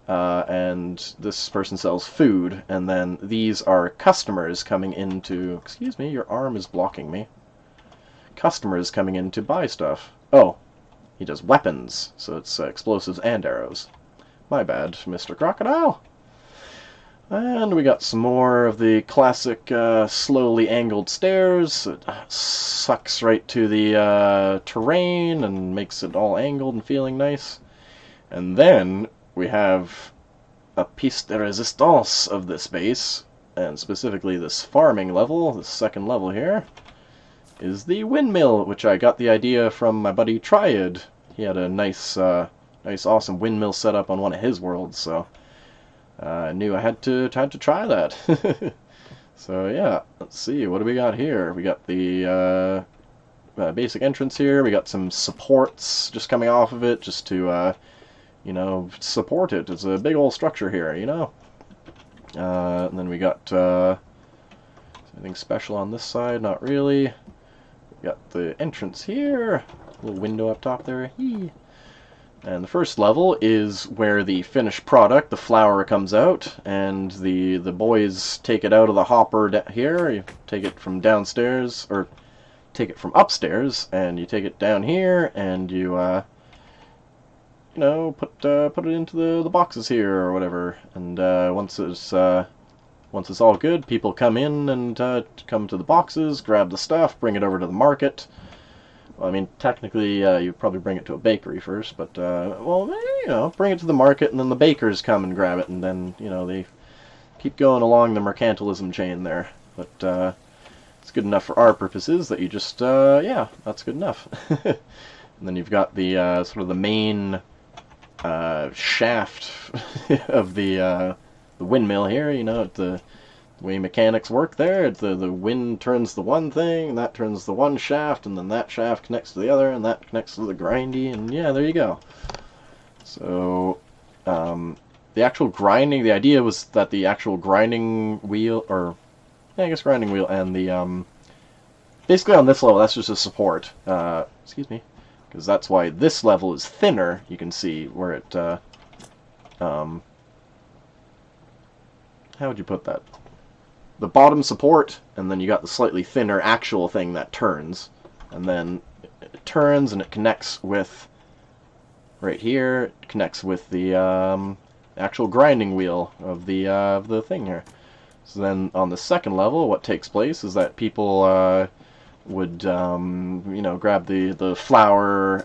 and this person sells food. And then these are customers coming in to, excuse me, your arm is blocking me. Customers coming in to buy stuff. Oh, he does weapons, so it's explosives and arrows. My bad, Mr. Crocodile. And we got some more of the classic slowly angled stairs. It sucks right to the terrain and makes it all angled and feeling nice. And then we have a piece de resistance of this base, and specifically this farming level, the second level here, is the windmill, which I got the idea from my buddy Triad. He had a nice, awesome windmill set up on one of his worlds, so I knew I had to try that. So yeah, let's see, what do we got here? We got the basic entrance here. We got some supports just coming off of it, just to you know, support it. It's a big old structure here, you know. And then we got anything special on this side? Not really. We got the entrance here, little window up top there. Yee. And the first level is where the finished product, the flour, comes out, and the boys take it out of the hopper here. You take it from downstairs, or take it from upstairs, and you take it down here, and you you know, put it into the boxes here or whatever. And once it's all good, people come in and come to the boxes, grab the stuff, bring it over to the market. Well, I mean, technically, you probably bring it to a bakery first, but, well, you know, bring it to the market, and then the bakers come and grab it, and then, you know, they keep going along the mercantilism chain there. But it's good enough for our purposes that you just, yeah, that's good enough. And then you've got the, sort of the main shaft of the windmill here, you know, the way mechanics work there. The wind turns the one thing, and that turns the one shaft, and then that shaft connects to the other, and that connects to the grindy, and yeah, there you go. So, the actual grinding, the idea was that the actual grinding wheel, or, yeah, I guess grinding wheel, and the, basically on this level, that's just a support, excuse me, because that's why this level is thinner, you can see, where it, how would you put that? The bottom support, and then you got the slightly thinner actual thing that turns, and then it turns and it connects with, right here, it connects with the actual grinding wheel of the thing here. So then on the second level, what takes place is that people would you know, grab the flour,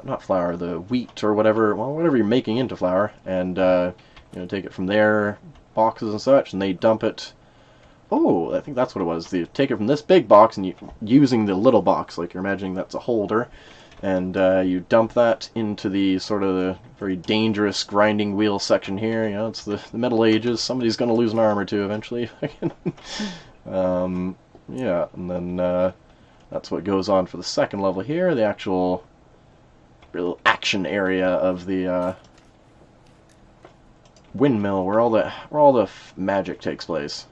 not flour, the wheat or whatever, well, whatever you're making into flour, and you know, take it from their boxes and such, and they dump it. Oh, I think that's what it was. They take it from this big box, and using the little box, like you're imagining that's a holder, and you dump that into the sort of the very dangerous grinding wheel section here. You know, it's the Middle Ages. Somebody's going to lose an arm or two eventually. Yeah, and then that's what goes on for the second level here, the actual real action area of the windmill, where all the magic takes place.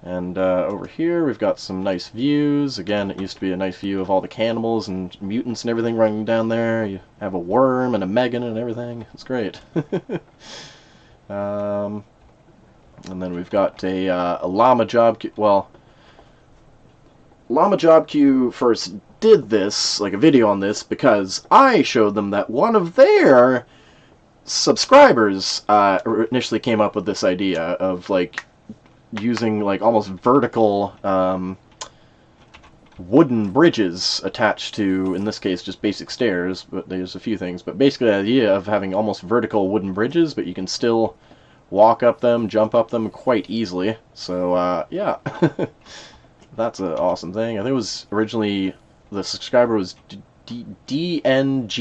And over here we've got some nice views. Again, it used to be a nice view of all the cannibals and mutants and everything running down there. You have a worm and a Megan and everything. It's great. And then we've got a llama job queue. Well, Llama Job Queue first did this, like a video on this, because I showed them that one of their subscribers initially came up with this idea of, like, using, like, almost vertical wooden bridges attached to, in this case, just basic stairs, but there's a few things, but basically the idea of having almost vertical wooden bridges, but you can still walk up them, jump up them quite easily. So, yeah. That's an awesome thing. I think it was originally, the subscriber was DNGTFO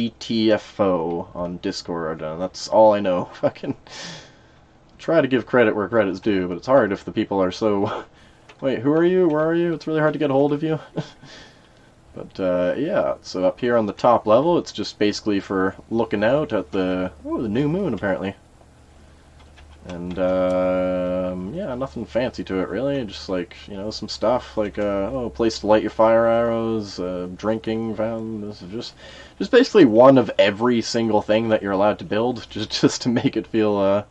on Discord. That's all I know. Fucking try to give credit where credit's due, but it's hard if the people are so... Wait, who are you? Where are you? It's really hard to get a hold of you. But, yeah, so up here on the top level, it's just basically for looking out at the new moon, apparently. And, yeah, nothing fancy to it, really. Just, like, you know, some stuff, like, a place to light your fire arrows, drinking fountain. This is just basically one of every single thing that you're allowed to build, just to make it feel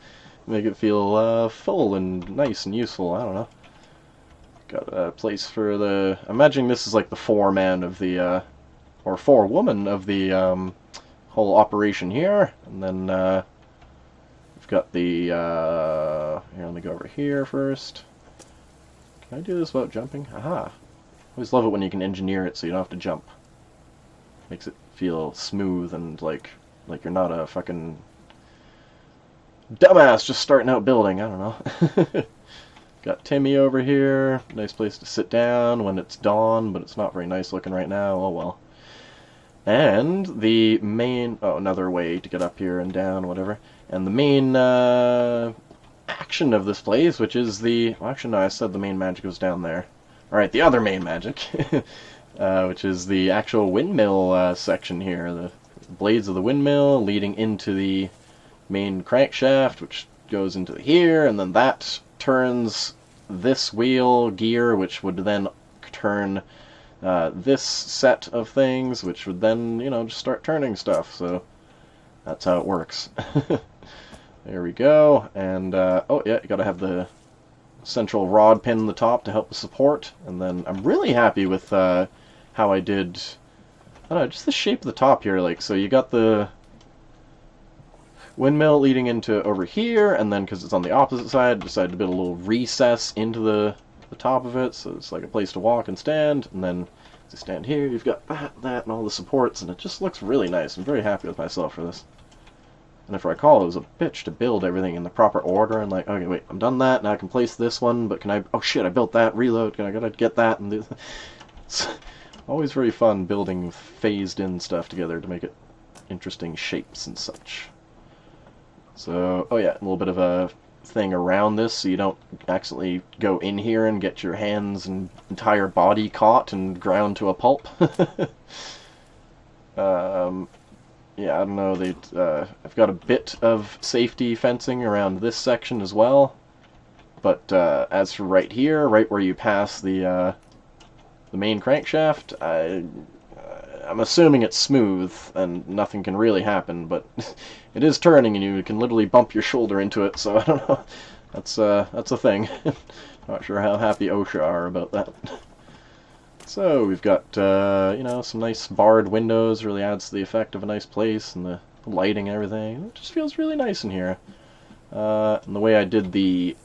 full and nice and useful. I don't know. Got a place for the... I'm imagining this is, like, the foreman of the, or forewoman of the, whole operation here. And then, got the, here, let me go over here first. Can I do this without jumping? Aha. I always love it when you can engineer it so you don't have to jump. Makes it feel smooth and like you're not a fucking dumbass just starting out building. I don't know. Got Timmy over here. Nice place to sit down when it's dawn, but it's not very nice looking right now. Oh well. And the main... Oh, another way to get up here and down, whatever. And the main action of this place, which is the... Well, actually, no, I said the main magic was down there. Alright, the other main magic, which is the actual windmill section here. The blades of the windmill leading into the main crankshaft, which goes into here, and then that turns this wheel gear, which would then turn this set of things, which would then, you know, just start turning stuff. So that's how it works. There we go. And, oh yeah, you gotta have the central rod pin in the top to help the support. And then I'm really happy with how I did, I don't know, just the shape of the top here. Like, so you got the windmill leading into over here, and then because it's on the opposite side, I decided to build a little recess into the top of it, so it's like a place to walk and stand. And then as you stand here, you've got that, and all the supports, and it just looks really nice. I'm very happy with myself for this. And if I recall, it was a bitch to build everything in the proper order, and like, okay, wait, I'm done that, now I can place this one, but can I, oh shit, I built that, reload, I gotta get that, and it's always very fun building phased-in stuff together to make it interesting shapes and such. So, oh yeah, a little bit of a thing around this so you don't accidentally go in here and get your hands and entire body caught and ground to a pulp. Yeah, I don't know, I've got a bit of safety fencing around this section as well, but as for right here, right where you pass the main crankshaft, I'm assuming it's smooth and nothing can really happen, but it is turning and you can literally bump your shoulder into it, so I don't know. That's a thing. Not sure how happy OSHA are about that. So we've got, you know, some nice barred windows, really adds to the effect of a nice place, and the lighting and everything. It just feels really nice in here. And the way I did the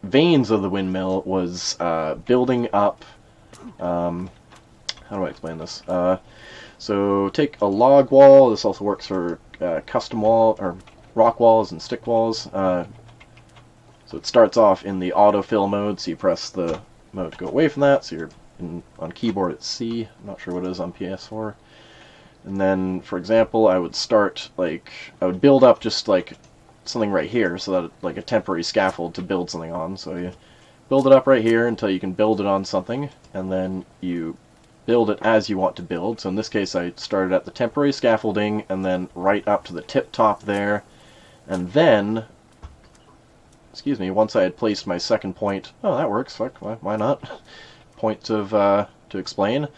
vanes of the windmill was building up, how do I explain this? So take a log wall. This also works for custom wall, or rock walls and stick walls. So it starts off in the autofill mode, so you press the mode to go away from that, so you're on keyboard it's C, I'm not sure what it is on PS4. And then, for example, I would start, like, I would build up just, like, something right here, so that, like, a temporary scaffold to build something on. So you build it up right here until you can build it on something, and then you build it as you want to build. So in this case, I started at the temporary scaffolding, and then right up to the tip top there, and then, excuse me, once I had placed my second point, oh, that works, fuck, why not? Point of, to explain.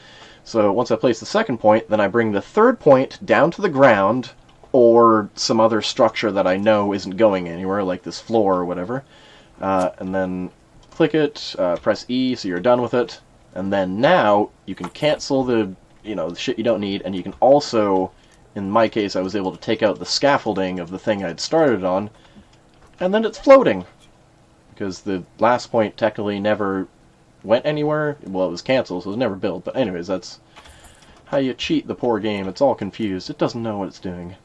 So once I place the second point, then I bring the third point down to the ground, or some other structure that I know isn't going anywhere, like this floor or whatever. And then click it, press E, so you're done with it. And then now, you can cancel the, you know, the shit you don't need, and you can also, in my case, I was able to take out the scaffolding of the thing I'd started on, and then it's floating. Because the last point technically never went anywhere. Well, it was canceled, so it was never built. But anyways, that's how you cheat the poor game. It's all confused. It doesn't know what it's doing.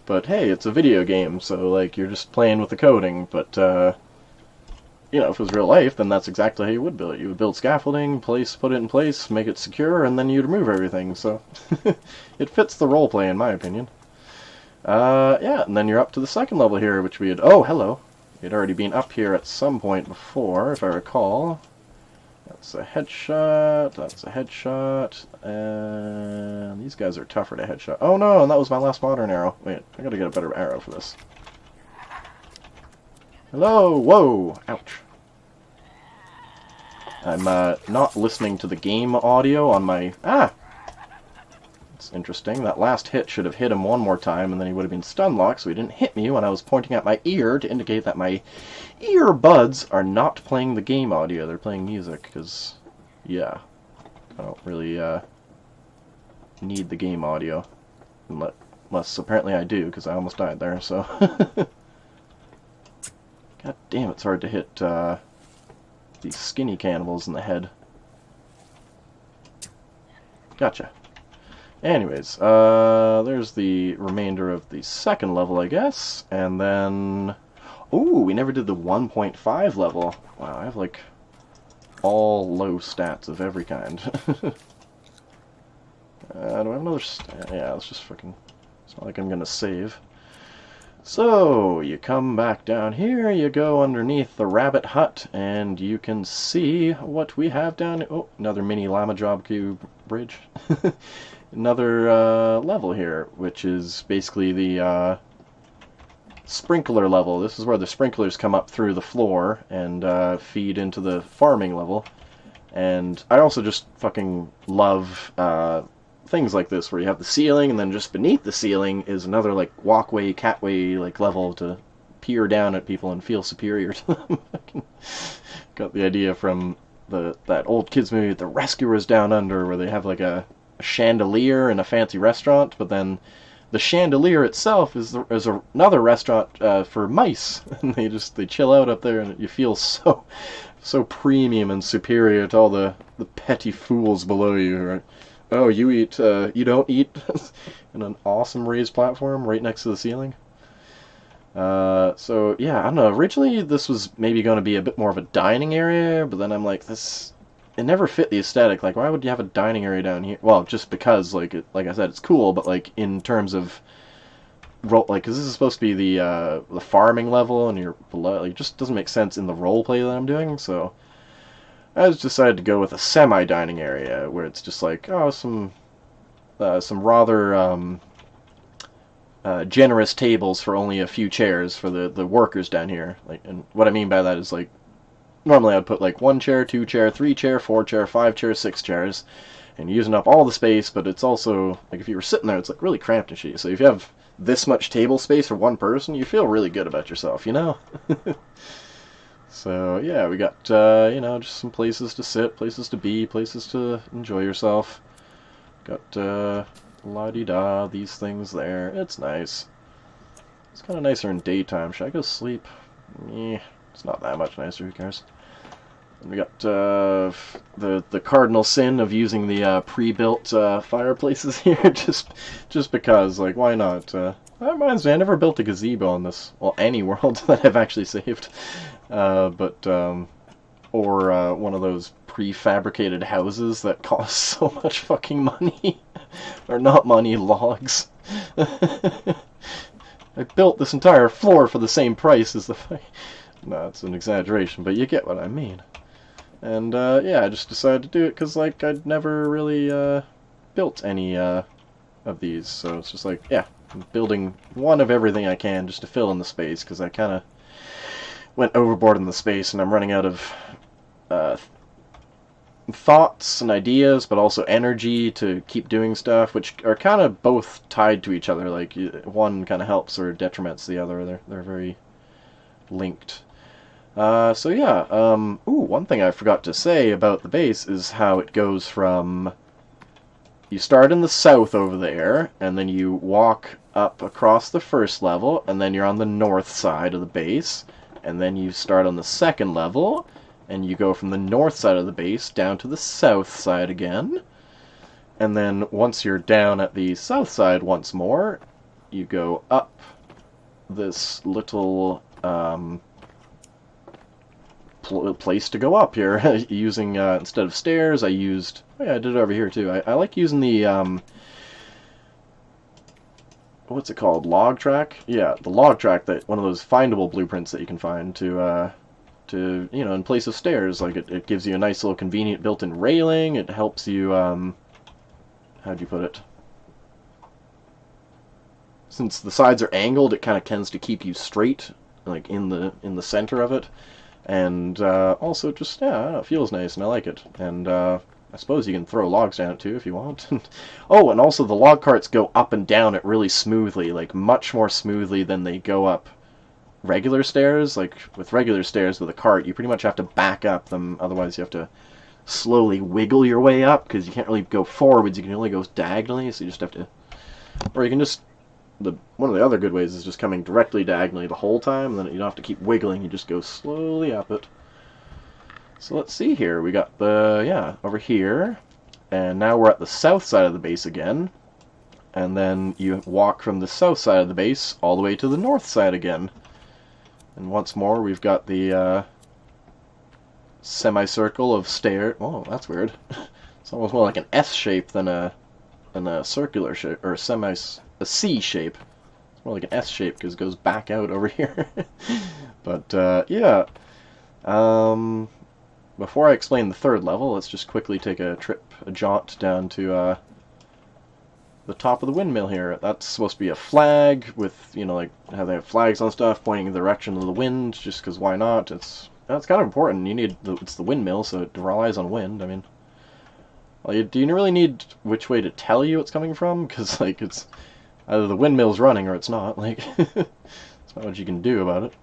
But hey, it's a video game, so like you're just playing with the coding. But you know, if it was real life, then that's exactly how you would build it. You would build scaffolding, put it in place, make it secure, and then you'd remove everything. So it fits the roleplay, in my opinion. Yeah, and then you're up to the second level here, which we had. Oh, hello. We'd already been up here at some point before, if I recall. That's a headshot, that's a headshot, and these guys are tougher to headshot. Oh no, and that was my last modern arrow. Wait, I gotta get a better arrow for this. Hello, whoa, ouch. I'm not listening to the game audio on my... Ah! It's interesting. That last hit should have hit him one more time, and then he would have been stun locked, so he didn't hit me when I was pointing at my ear to indicate that my earbuds are not playing the game audio. They're playing music, because, yeah, I don't really need the game audio. Unless apparently I do, because I almost died there, so... God damn, it's hard to hit these skinny cannibals in the head. Gotcha. Anyways, there's the remainder of the second level, I guess, and then... Ooh, we never did the 1.5 level. Wow, I have, like, all low stats of every kind. Do I have another... Yeah, let's just fucking... It's not like I'm gonna save. So, you come back down here, you go underneath the rabbit hut, and you can see what we have down... Oh, another mini llama job cube bridge. Another level here, which is basically the sprinkler level. This is where the sprinklers come up through the floor and feed into the farming level. And I also just fucking love things like this, where you have the ceiling, and then just beneath the ceiling is another like walkway, catway like level to peer down at people and feel superior to them. Got the idea from that old kids movie, The Rescuers Down Under, where they have like a chandelier in a fancy restaurant, but then the chandelier itself is another restaurant for mice, and they chill out up there, and you feel so premium and superior to all the petty fools below you. Right? Oh, you don't eat in an awesome raised platform right next to the ceiling. So yeah, I don't know. Originally, this was maybe going to be a bit more of a dining area, but then I'm like, it never fit the aesthetic. Like, why would you have a dining area down here? Well, just because, like I said, it's cool, but like in terms of because this is supposed to be the farming level, and you're below, like, it just doesn't make sense in the role play that I'm doing. So I just decided to go with a semi-dining area where it's just like, oh, some rather generous tables for only a few chairs for the workers down here. Like, and what I mean by that is, like, normally I'd put like 1 chair, 2 chair, 3 chair, 4 chair, 5 chairs, 6 chairs, and using up all the space. But it's also like, if you were sitting there, it's like really cramped and shit. So if you have this much table space for one person, you feel really good about yourself, you know? So yeah, we got just some places to sit, places to be, places to enjoy yourself. Got la-di-da, these things there. It's nice. It's kind of nicer in daytime. Should I go sleep? It's not that much nicer. Who cares? And we got the cardinal sin of using the pre-built fireplaces here, just because. Like, why not? That reminds me, I never built a gazebo in this, well, any world that I've actually saved. Or one of those prefabricated houses that cost so much fucking money. Or not money, logs. I built this entire floor for the same price as the... No, it's an exaggeration, but you get what I mean. And, yeah, I just decided to do it because, like, I'd never really built any of these. So it's just like, yeah, I'm building one of everything I can just to fill in the space, because I kind of went overboard in the space, and I'm running out of thoughts and ideas, but also energy to keep doing stuff, which are kind of both tied to each other. Like, one kind of helps or detriments the other. They're very linked. So yeah, one thing I forgot to say about the base is how it goes from... You start in the south over there, and then you walk up across the first level, and then you're on the north side of the base, and then you start on the second level, and you go from the north side of the base down to the south side again, and then once you're down at the south side once more, you go up this little place to go up here. Using instead of stairs, I used... Oh yeah, I did it over here too. I like using the what's it called? Log track? Yeah, the log track, that one of those findable blueprints that you can find to in place of stairs. Like, it gives you a nice little convenient built-in railing. It helps you how'd you put it? Since the sides are angled, it kind of tends to keep you straight, like in the center of it. And also just, yeah, I don't know, it feels nice, and I like it. And I suppose you can throw logs down it too if you want. Oh, and also the log carts go up and down it really smoothly, like much more smoothly than they go up regular stairs. Like, with regular stairs with a cart, you pretty much have to back up them, otherwise you have to slowly wiggle your way up, because you can't really go forwards, you can only go diagonally, so you just have to... Or you can just... One of the other good ways is just coming directly diagonally the whole time, and then you don't have to keep wiggling, you just go slowly up it. So let's see here, we got over here, and now we're at the south side of the base again, and then you walk from the south side of the base all the way to the north side again. And once more, we've got the semicircle of stairs. Oh, that's weird. It's almost more like an S shape than a circular shape, or a C shape. It's more like an S shape because it goes back out over here. But yeah. Before I explain the third level, let's just quickly take a jaunt down to the top of the windmill here. That's supposed to be a flag with, you know, like how they have flags on stuff pointing in the direction of the wind, just because why not? It's kind of important. You need it's the windmill, so it relies on wind. I mean, well, do you really need which way to tell you it's coming from? Because like it's either the windmill's running or it's not. Like it's not much you can do about it.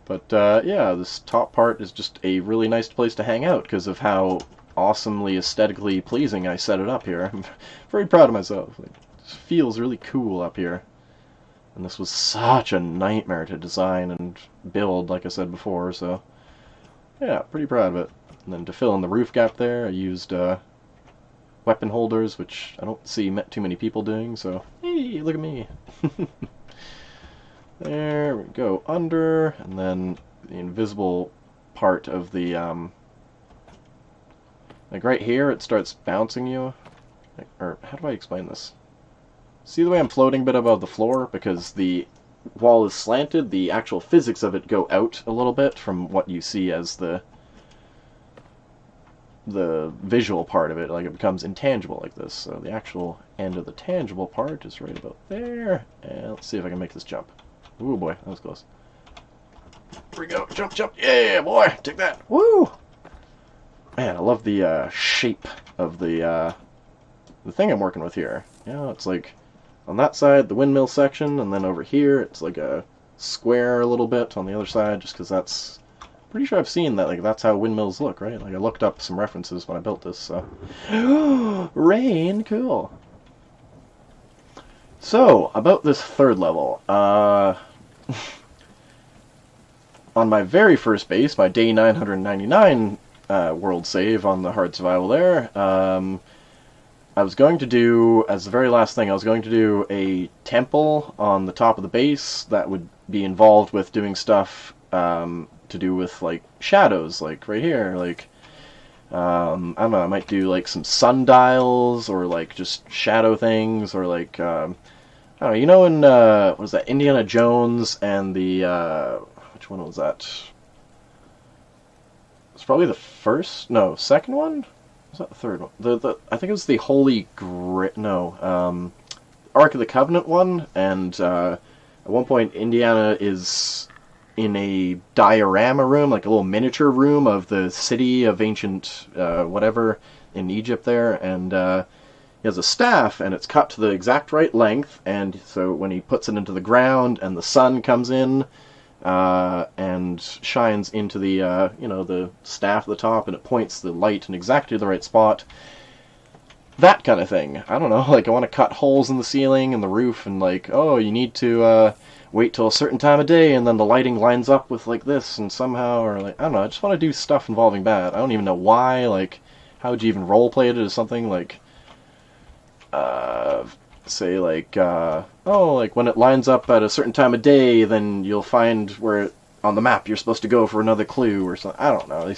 But yeah, this top part is just a really nice place to hang out because of how awesomely aesthetically pleasing I set it up here. I'm very proud of myself. It feels really cool up here. And this was such a nightmare to design and build, like I said before, so yeah, pretty proud of it. And then to fill in the roof gap there, I used weapon holders, which I don't see too many people doing, so hey, look at me. There we go, under, and then the invisible part of the like right here, it starts bouncing you. Or how do I explain this? See the way I'm floating a bit above the floor? Because the wall is slanted, the actual physics of it go out a little bit from what you see as the visual part of it. Like it becomes intangible like this. So the actual end of the tangible part is right about there. And let's see if I can make this jump. Ooh boy, that was close. Here we go, jump, jump, yeah boy, take that, woo! Man, I love the shape of the thing I'm working with here. You know, it's like on that side, the windmill section, and then over here, it's like a square a little bit on the other side, just because that's pretty sure I've seen that. Like that's how windmills look, right? Like I looked up some references when I built this. So, rain, cool. So about this third level, on my very first base, my day 999 world save on the hard survival there, I was going to do, as the very last thing, I was going to do a temple on the top of the base that would be involved with doing stuff to do with, like, shadows, like, right here, like, I don't know, I might do, like, some sundials, or, like, just shadow things, or, like, I don't know, you know in, what was that, Indiana Jones and the, which one was that? It's probably the first, no, second one? Was that the third one? I think it was the Holy Grail, no, Ark of the Covenant one, and at one point Indiana is in a diorama room, like a little miniature room of the city of ancient whatever in Egypt there, and he has a staff, and it's cut to the exact right length, and so when he puts it into the ground and the sun comes in and shines into the you know, the staff at the top, and it points the light in exactly the right spot. That kind of thing. I don't know, like I want to cut holes in the ceiling and the roof, and like, oh, you need to wait till a certain time of day, and then the lighting lines up with like this, and somehow, or like, I don't know, I just want to do stuff involving that. I don't even know why, like, how would you even roleplay it as something like, say like, oh, like when it lines up at a certain time of day, then you'll find where on the map you're supposed to go for another clue or something. I don't know.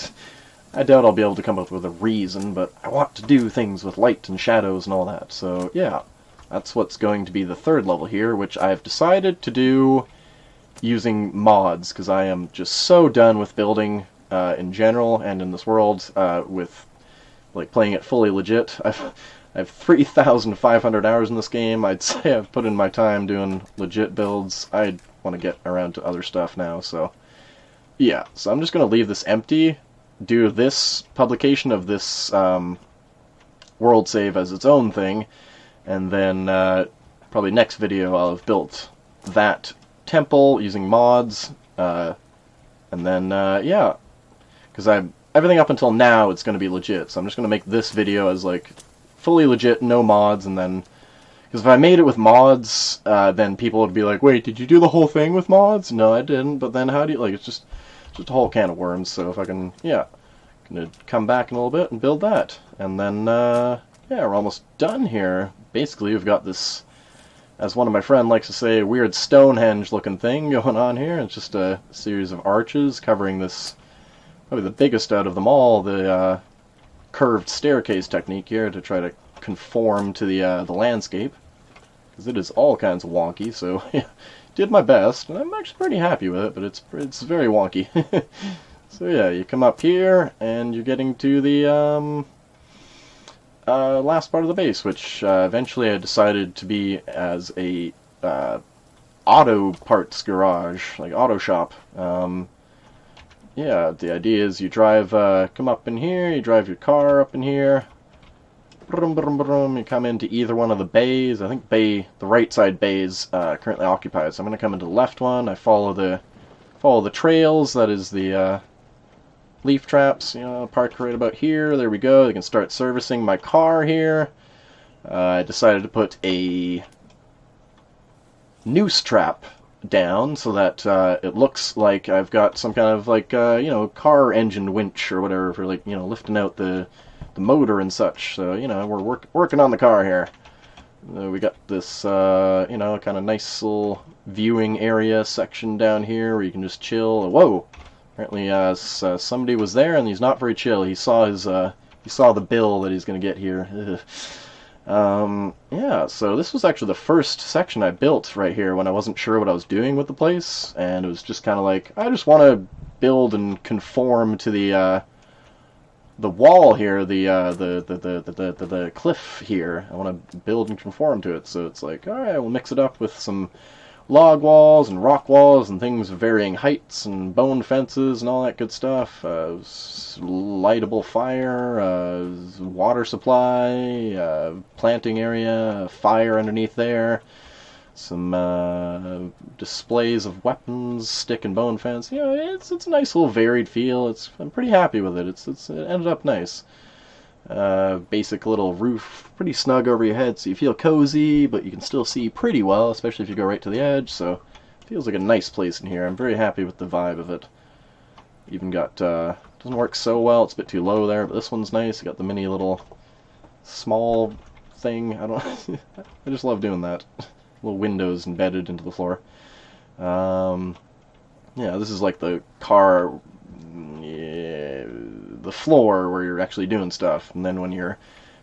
I doubt I'll be able to come up with a reason, but I want to do things with light and shadows and all that. So yeah, that's what's going to be the third level here, which I've decided to do using mods, because I am just so done with building in general and in this world with like playing it fully legit. I have 3,500 hours in this game. I'd say I've put in my time doing legit builds. I want to get around to other stuff now, so yeah. So I'm just going to leave this empty, do this publication of this world save as its own thing, and then probably next video I'll have built that temple using mods, and then yeah, because everything up until now it's going to be legit, so I'm just going to make this video as like fully legit, no mods, and then, because if I made it with mods, then people would be like, wait, did you do the whole thing with mods? No, I didn't, but then how do you, like, it's just a whole can of worms. So if I can, yeah, gonna come back in a little bit and build that, and then, yeah, we're almost done here. Basically, we've got this, as one of my friends likes to say, weird Stonehenge looking thing going on here. It's just a series of arches covering this, probably the biggest out of them all, the curved staircase technique here to try to conform to the landscape. because it is all kinds of wonky. So yeah, did my best, and I'm actually pretty happy with it. But it's very wonky. So yeah, you come up here, and you're getting to the last part of the base, which eventually I decided to be as a auto parts garage, like auto shop. Yeah, the idea is you drive, come up in here, you drive your car up in here, brum, brum, brum, you come into either one of the bays. I think the right side bay is currently occupied, so I'm going to come into the left one. I follow the trails, that is the leaf traps, park right about here. There we go. I can start servicing my car here. I decided to put a noose trap down so that it looks like I've got some kind of like car engine winch or whatever for like lifting out the motor and such. So we're working on the car here. We got this kind of nice little viewing area section down here where you can just chill. Whoa! Apparently somebody was there and he's not very chill. He saw the bill that he's gonna get here. Yeah, so this was actually the first section I built right here when I wasn't sure what I was doing with the place, and it was just kind of like, I just want to build and conform to the wall here, the cliff here. I want to build and conform to it, so it's like, alright, we'll mix it up with some log walls and rock walls and things of varying heights and bone fences and all that good stuff. Lightable fire, water supply, planting area, fire underneath there, some displays of weapons, stick and bone fence. It's a nice little varied feel. I'm pretty happy with it. It ended up nice. Basic little roof, pretty snug over your head, so you feel cozy, but you can still see pretty well, especially if you go right to the edge. So it feels like a nice place in here. I'm very happy with the vibe of it. Even got doesn't work so well, it's a bit too low there, but this one's nice. You got the mini little small thing. I just love doing that. Little windows embedded into the floor. Yeah, this is like the car, the floor where you're actually doing stuff, and then when you're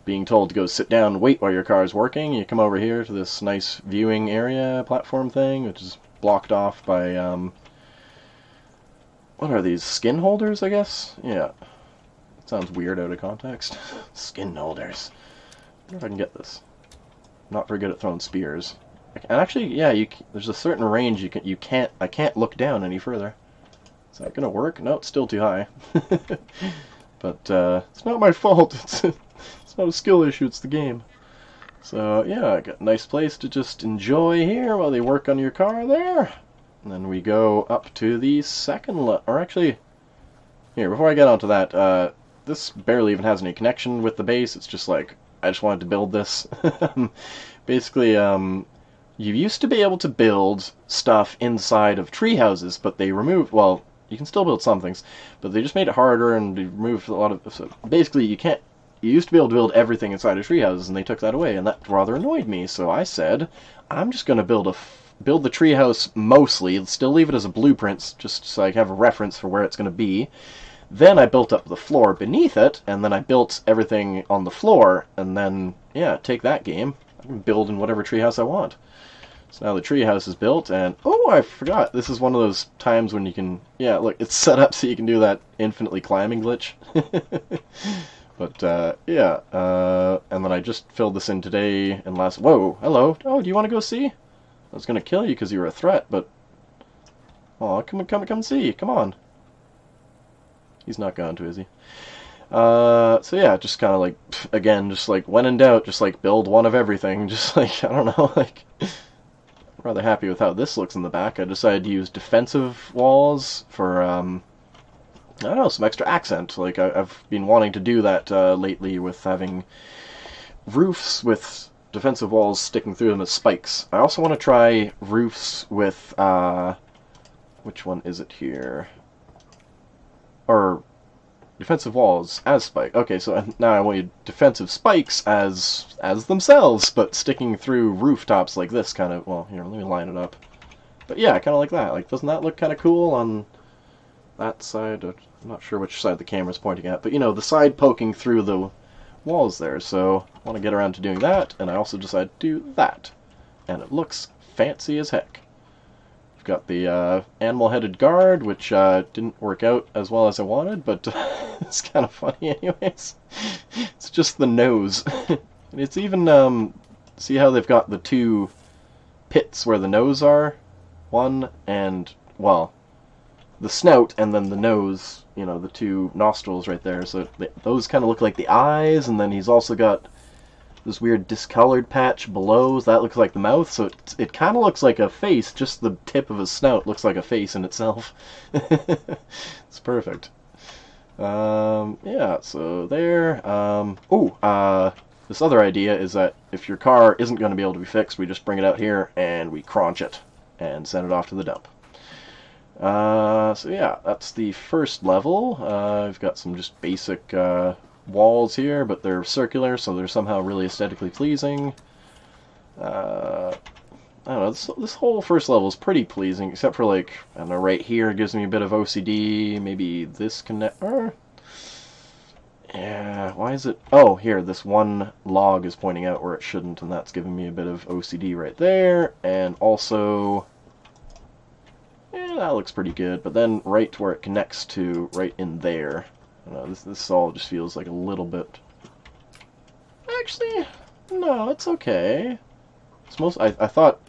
being told to go sit down and wait while your car is working, you come over here to this nice viewing area platform thing, which is blocked off by what are these, skin holders, I guess? Yeah, it sounds weird out of context. Skin holders. I wonder if I can get this. I'm not very good at throwing spears. And actually, yeah, there's a certain range I can't look down any further. Is that gonna work? No, it's still too high. But it's not my fault. It's not a skill issue. It's the game. So yeah, I got a nice place to just enjoy here while they work on your car there. And then we go up to the second or actually, here before I get onto that, this barely even has any connection with the base. It's just like I just wanted to build this. Basically, you used to be able to build stuff inside of tree houses, but they removed, well, you can still build some things, but they just made it harder and they removed a lot of, so basically you used to be able to build everything inside of tree houses, and they took that away, and that rather annoyed me, so I said, I'm just going to build the tree house mostly, still leave it as a blueprint, just so I have a reference for where it's going to be. Then I built up the floor beneath it, and then I built everything on the floor, and then, yeah, take that game. I can build in whatever treehouse I want. So now the treehouse is built, and oh, I forgot. This is one of those times when you can, yeah, look, it's set up so you can do that infinitely climbing glitch. But yeah, and then I just filled this in today and last. Whoa, hello. Oh, do you want to go see? I was gonna kill you because you were a threat, but oh, come see. Come on. He's not gone to, is he? So yeah, just kind of like, again, just like when in doubt, just like build one of everything. Just like, I don't know, like, I'm rather happy with how this looks in the back. I decided to use defensive walls for, I don't know, some extra accent. Like, I've been wanting to do that lately with having roofs with defensive walls sticking through them as spikes. I also want to try roofs with, which one is it here? Or defensive walls as spike. Okay, so now I want defensive spikes as themselves, but sticking through rooftops like this kind of. Well, here, let me line it up. But yeah, kind of like that. Like, doesn't that look kind of cool on that side? I'm not sure which side the camera's pointing at, but you know, the side poking through the walls there. So I want to get around to doing that, and I also decided to do that. and it looks fancy as heck. We've got the animal-headed guard, which didn't work out as well as I wanted, but it's kind of funny anyways. It's just the nose. It's even, see how they've got the two pits where the nose are? One and, well, the snout and then the nose, you know, the two nostrils right there. So those kind of look like the eyes, and then he's also got this weird discolored patch below. So that looks like the mouth. So it kind of looks like a face. Just the tip of his snout looks like a face in itself. It's perfect. Yeah, so there. This other idea is that if your car isn't going to be able to be fixed, we just bring it out here and we crunch it and send it off to the dump. So yeah, that's the first level. I've got some just basic walls here, but they're circular, so they're somehow really aesthetically pleasing. I don't know, this whole first level is pretty pleasing, except for, like, I don't know, right here it gives me a bit of OCD. Maybe this yeah, why is it... Oh, here, this one log is pointing out where it shouldn't, and that's giving me a bit of OCD right there. And also... yeah, that looks pretty good, but then right where it connects to, right in there. I don't know, this all just feels like a little bit... Actually, no, it's okay. It's I thought...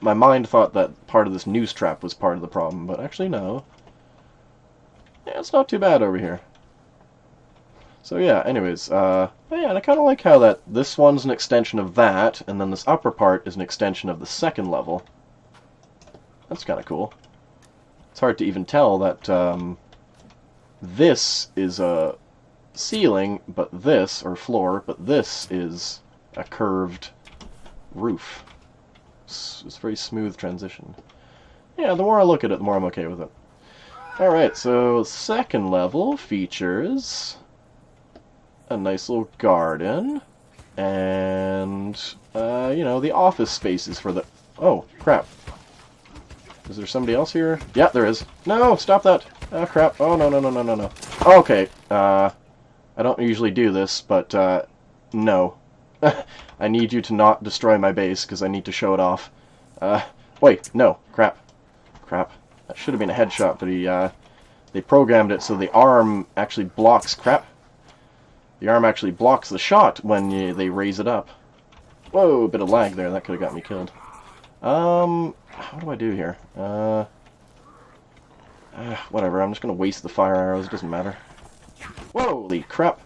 My mind thought that part of this noose trap was part of the problem, but actually no. Yeah, it's not too bad over here. So yeah, anyways, yeah, and I kind of like how that this one's an extension of that, and then this upper part is an extension of the second level. That's kind of cool. It's hard to even tell that this is a ceiling, but this, or floor, but this is a curved roof. It's a very smooth transition. Yeah, the more I look at it, the more I'm okay with it. Alright, so second level features a nice little garden, and, you know, the office spaces for the... Oh, crap. Is there somebody else here? Yeah, there is. No, stop that! Oh, crap. Oh, no, no, no, no, no, no. Okay, I don't usually do this, but, no. I need you to not destroy my base, because I need to show it off. Wait, no. Crap. Crap. That should have been a headshot, but they programmed it so the arm actually blocks... Crap. The arm actually blocks the shot when they raise it up. Whoa, a bit of lag there. That could have got me killed. What do I do here? Whatever, I'm just going to waste the fire arrows. It doesn't matter. Holy crap.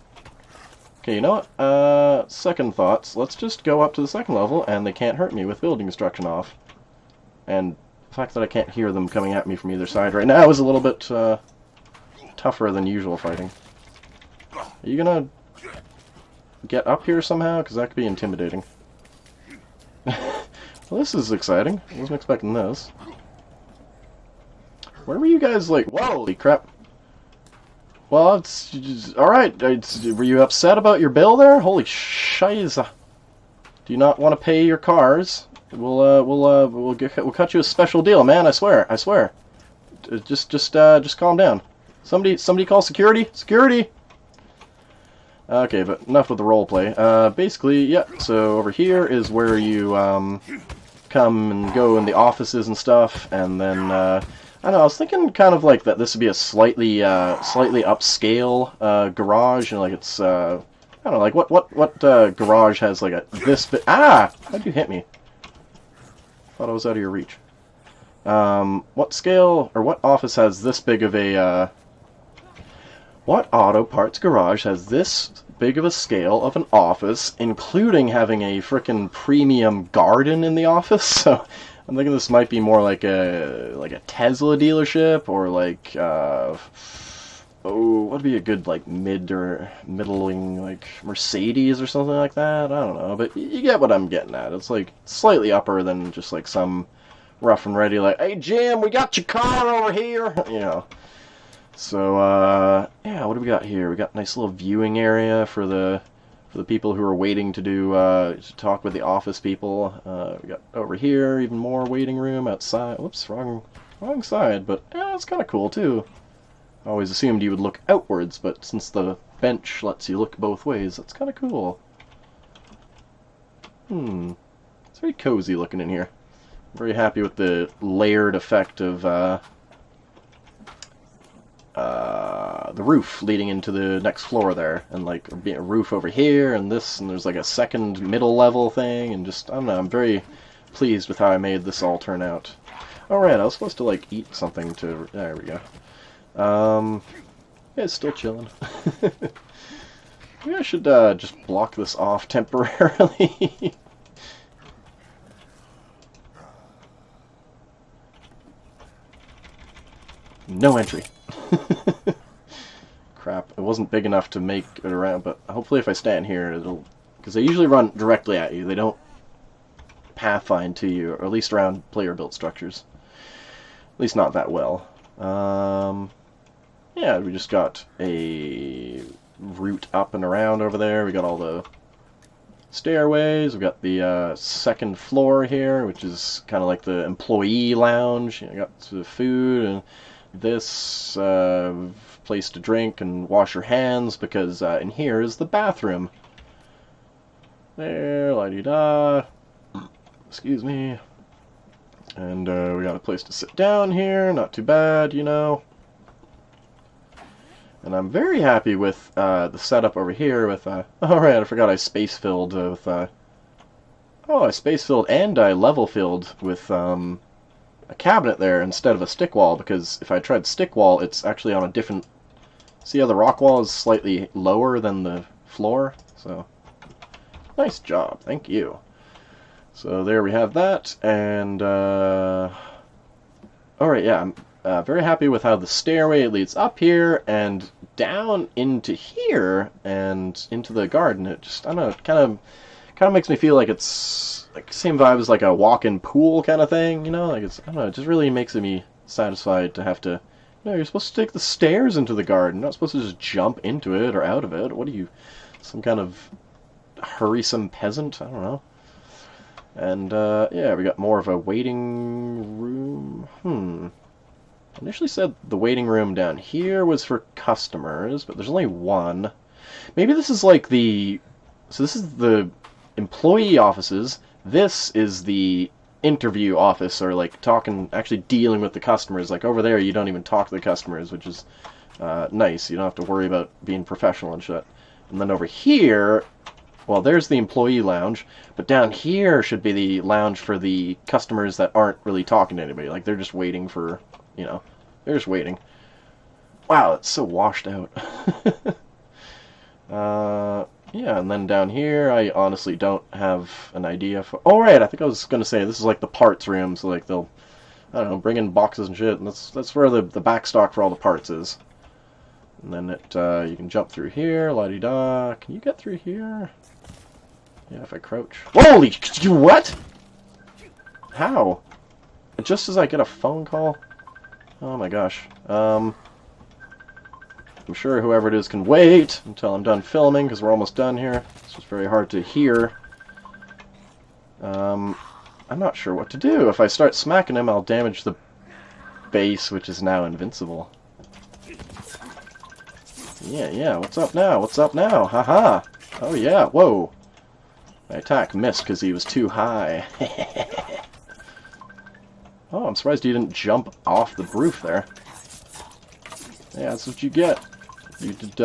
Okay, you know what? Second thoughts. Let's just go up to the second level, and they can't hurt me with building destruction off. And the fact that I can't hear them coming at me from either side right now is a little bit tougher than usual fighting. Are you gonna get up here somehow? Because that could be intimidating. Well, this is exciting. I wasn't expecting this. Where were you guys, like... Whoa, holy crap. Well, it's... Alright, were you upset about your bill there? Holy shiz. Do you not want to pay your cars? We'll cut you a special deal, man, I swear, I swear. Just calm down. Somebody call security? Security! Okay, but enough with the roleplay. Basically, yeah, so over here is where you, come and go in the offices and stuff, and then, I don't know, I was thinking kind of like that this would be a slightly upscale, garage, you know, like it's, I don't know, like what garage has like this bit... Ah! How'd you hit me? Thought I was out of your reach. What scale, or what office has this big of a, what auto parts garage has this big of a scale of an office, including having a frickin' premium garden in the office? So I'm thinking this might be more like a Tesla dealership, or like oh, what'd be a good like middling like Mercedes or something like that? I don't know, but you get what I'm getting at. It's like slightly upper than just like some rough and ready like, hey Jim, we got your car over here, you know. So, yeah, what do we got here? We got a nice little viewing area for the people who are waiting to do, to talk with the office people. We got over here, even more waiting room outside. Whoops, wrong side, but, yeah, it's kind of cool, too. I always assumed you would look outwards, but since the bench lets you look both ways, that's kind of cool. Is It's very cozy looking in here. I'm very happy with the layered effect of the roof leading into the next floor there, and like a roof over here, and this, and there's like a second middle level thing, and just, I don't know, I'm very pleased with how I made this all turn out. Alright, I was supposed to like eat something to, there we go. Yeah, it's still chilling. Maybe I should just block this off temporarily. No entry. Crap, it wasn't big enough to make it around, but hopefully if I stand here, it'll... Because they usually run directly at you. They don't pathfind to you, or at least around player-built structures. At least not that well. Yeah, we just got a route up and around over there. We got all the stairways. We've got the second floor here, which is kind of like the employee lounge. I got the food and this place to drink and wash your hands, because in here is the bathroom. There, la-di-da. Excuse me. And we got a place to sit down here. Not too bad, you know. And I'm very happy with the setup over here with... Alright, I forgot I space-filled with... oh, I space-filled and I level-filled with a cabinet there instead of a stick wall, because if I tried stick wall, it's actually on a different... See how the rock wall is slightly lower than the floor? So, nice job, thank you. So there we have that, and... Alright, yeah, I'm very happy with how the stairway leads up here and down into here and into the garden. It just, I don't know, it kind of makes me feel like it's like same vibe as like a walk-in pool kind of thing, you know? Like it's, I don't know, it just really makes me satisfied to have to, you know, you're supposed to take the stairs into the garden. You're not supposed to just jump into it or out of it. What are you, some kind of hurriesome peasant? I don't know. And yeah, we got more of a waiting room. I initially said the waiting room down here was for customers, but there's only one. Maybe this is like the... So this is the employee offices. This is the interview office, or like actually dealing with the customers. Like over there, you don't even talk to the customers, which is nice. You don't have to worry about being professional and shit. And then over here, well, there's the employee lounge, but down here should be the lounge for the customers that aren't really talking to anybody. Like they're just waiting for... You know, they're just waiting. Wow, it's so washed out. Yeah, and then down here, I honestly don't have an idea for... Oh, right, I think I was going to say, this is like the parts room, so like they'll, I don't know, bring in boxes and shit, and that's where the back stock for all the parts is. And then you can jump through here, la-di-da. Can you get through here? Yeah, if I crouch. Holy, what? How? Just as I get a phone call? Oh my gosh. I'm sure whoever it is can wait until I'm done filming, because we're almost done here. It's just very hard to hear. I'm not sure what to do. If I start smacking him, I'll damage the base, which is now invincible. Yeah, what's up now? What's up now? Haha! Oh yeah, whoa! My attack missed because he was too high. Oh, I'm surprised you didn't jump off the roof there. Yeah, that's what you get. You did,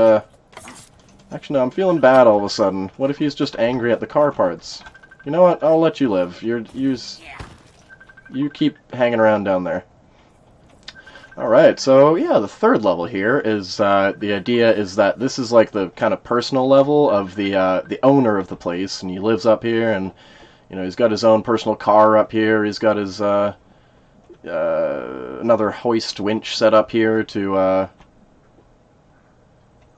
Actually, no, I'm feeling bad all of a sudden. What if he's just angry at the car parts? You know what? I'll let you live. You keep hanging around down there. Alright, so, yeah, the third level here is, the idea is that this is like the kind of personal level of the owner of the place, and he lives up here, and, you know, he's got his own personal car up here, he's got his, another hoist winch set up here to,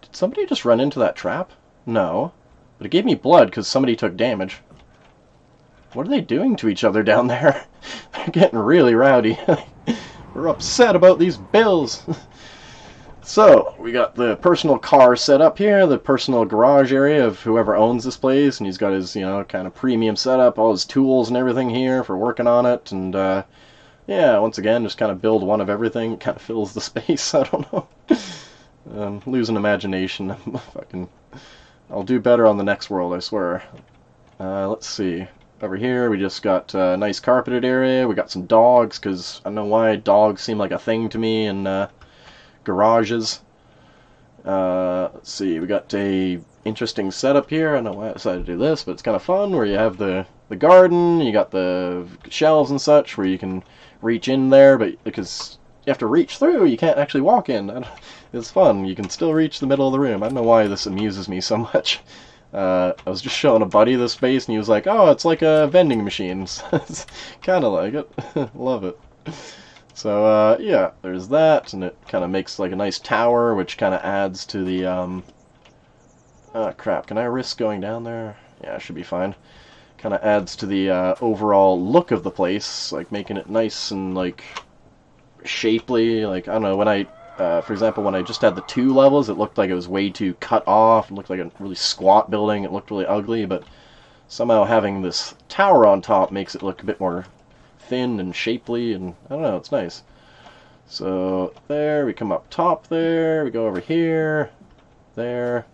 Did somebody just run into that trap? No. But it gave me blood because somebody took damage. What are they doing to each other down there? They're getting really rowdy. We're upset about these bills. So, we got the personal car set up here, the personal garage area of whoever owns this place, and he's got his, you know, kind of premium setup, all his tools and everything here for working on it, and, yeah, once again, just kind of build one of everything. It kind of fills the space. I don't know. Losing imagination. Fucking. I'll do better on the next world, I swear. Let's see. over here we just got a nice carpeted area. We got some dogs, because I don't know why dogs seem like a thing to me in garages. Let's see, we got a interesting setup here. I don't know why I decided to do this, but it's kind of fun, where you have the garden, you got the shelves and such, where you can reach in there, but because you have to reach through, you can't actually walk in. It's fun. You can still reach the middle of the room. I don't know why this amuses me so much. I was just showing a buddy this space, and he was like, "Oh, it's like a vending machine." It's kind of like it. Love it. So, yeah, there's that, and it kind of makes like a nice tower, which kind of adds to the, oh, crap, can I risk going down there? Yeah, I should be fine. Kind of adds to the, overall look of the place, like making it nice and, like, shapely. Like, I don't know, when I, for example, when I just had the 2 levels, it looked like it was way too cut off. It looked like a really squat building. It looked really ugly, but somehow having this tower on top makes it look a bit more thin and shapely, and I don't know, it's nice. So there, we come up top there, we go over here, there.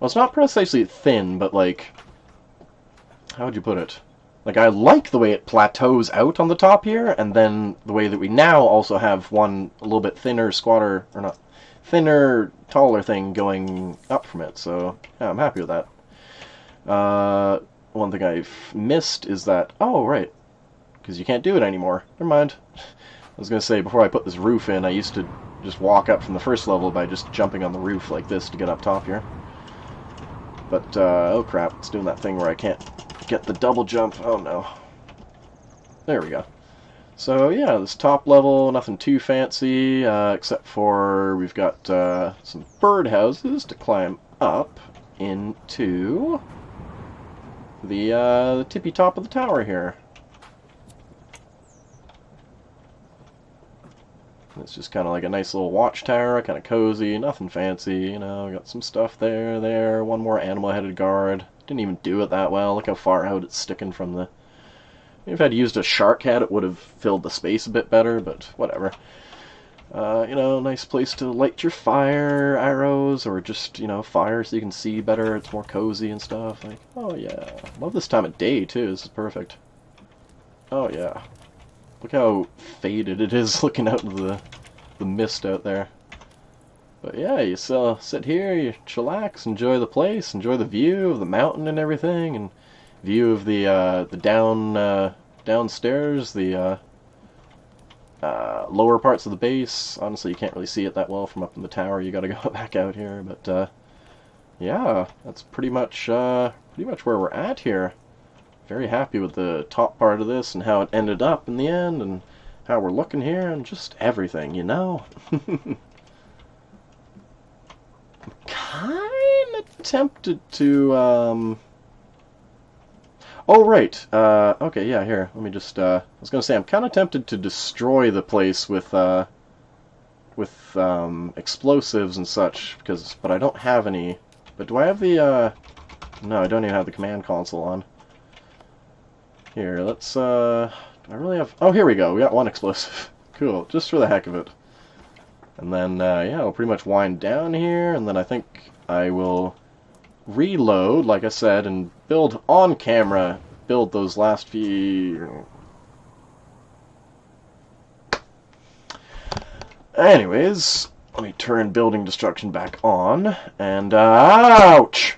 Well, it's not precisely thin, but like, how would you put it? Like, I like the way it plateaus out on the top here, and then the way that we now also have one a little bit thinner, squatter, or not, thinner, taller thing going up from it, so yeah, I'm happy with that. One thing I've missed is that, oh, right, because you can't do it anymore. Never mind. I was going to say, before I put this roof in, I used to just walk up from the first level by just jumping on the roof like this to get up top here. But, oh crap, it's doing that thing where I can't get the double jump. Oh no. There we go. So yeah, this top level, nothing too fancy, except for we've got some birdhouses to climb up into the tippy top of the tower here. It's just kind of like a nice little watchtower, kind of cozy, nothing fancy, you know, got some stuff there, one more animal-headed guard. Didn't even do it that well. Look how far out it's sticking from the... If I'd used a shark head, it would have filled the space a bit better, but whatever. You know, nice place to light your fire arrows, or just, you know, fire so you can see better. It's more cozy and stuff. Like, oh yeah. Love this time of day, too. This is perfect. Oh yeah. Look how faded it is looking out into the mist out there. But yeah, you sit here, you chillax, enjoy the place, enjoy the view of the mountain and everything, and view of the downstairs, the lower parts of the base. Honestly, you can't really see it that well from up in the tower. You got to go back out here. But yeah, that's pretty much where we're at here. Very happy with the top part of this and how it ended up in the end, and how we're looking here, and just everything, you know. Kind of tempted to, oh, right, okay, yeah, here, let me just, I was gonna say, I'm kind of tempted to destroy the place with explosives and such, but I don't have any. But do I have the, no, I don't even have the command console on. Here, let's, do I really have... Oh, here we go. We got one explosive. Cool. Just for the heck of it. And then, yeah, I'll pretty much wind down here, and then I think I will reload, like I said, and build on camera, build those last few... Anyways, let me turn building destruction back on, and, ouch!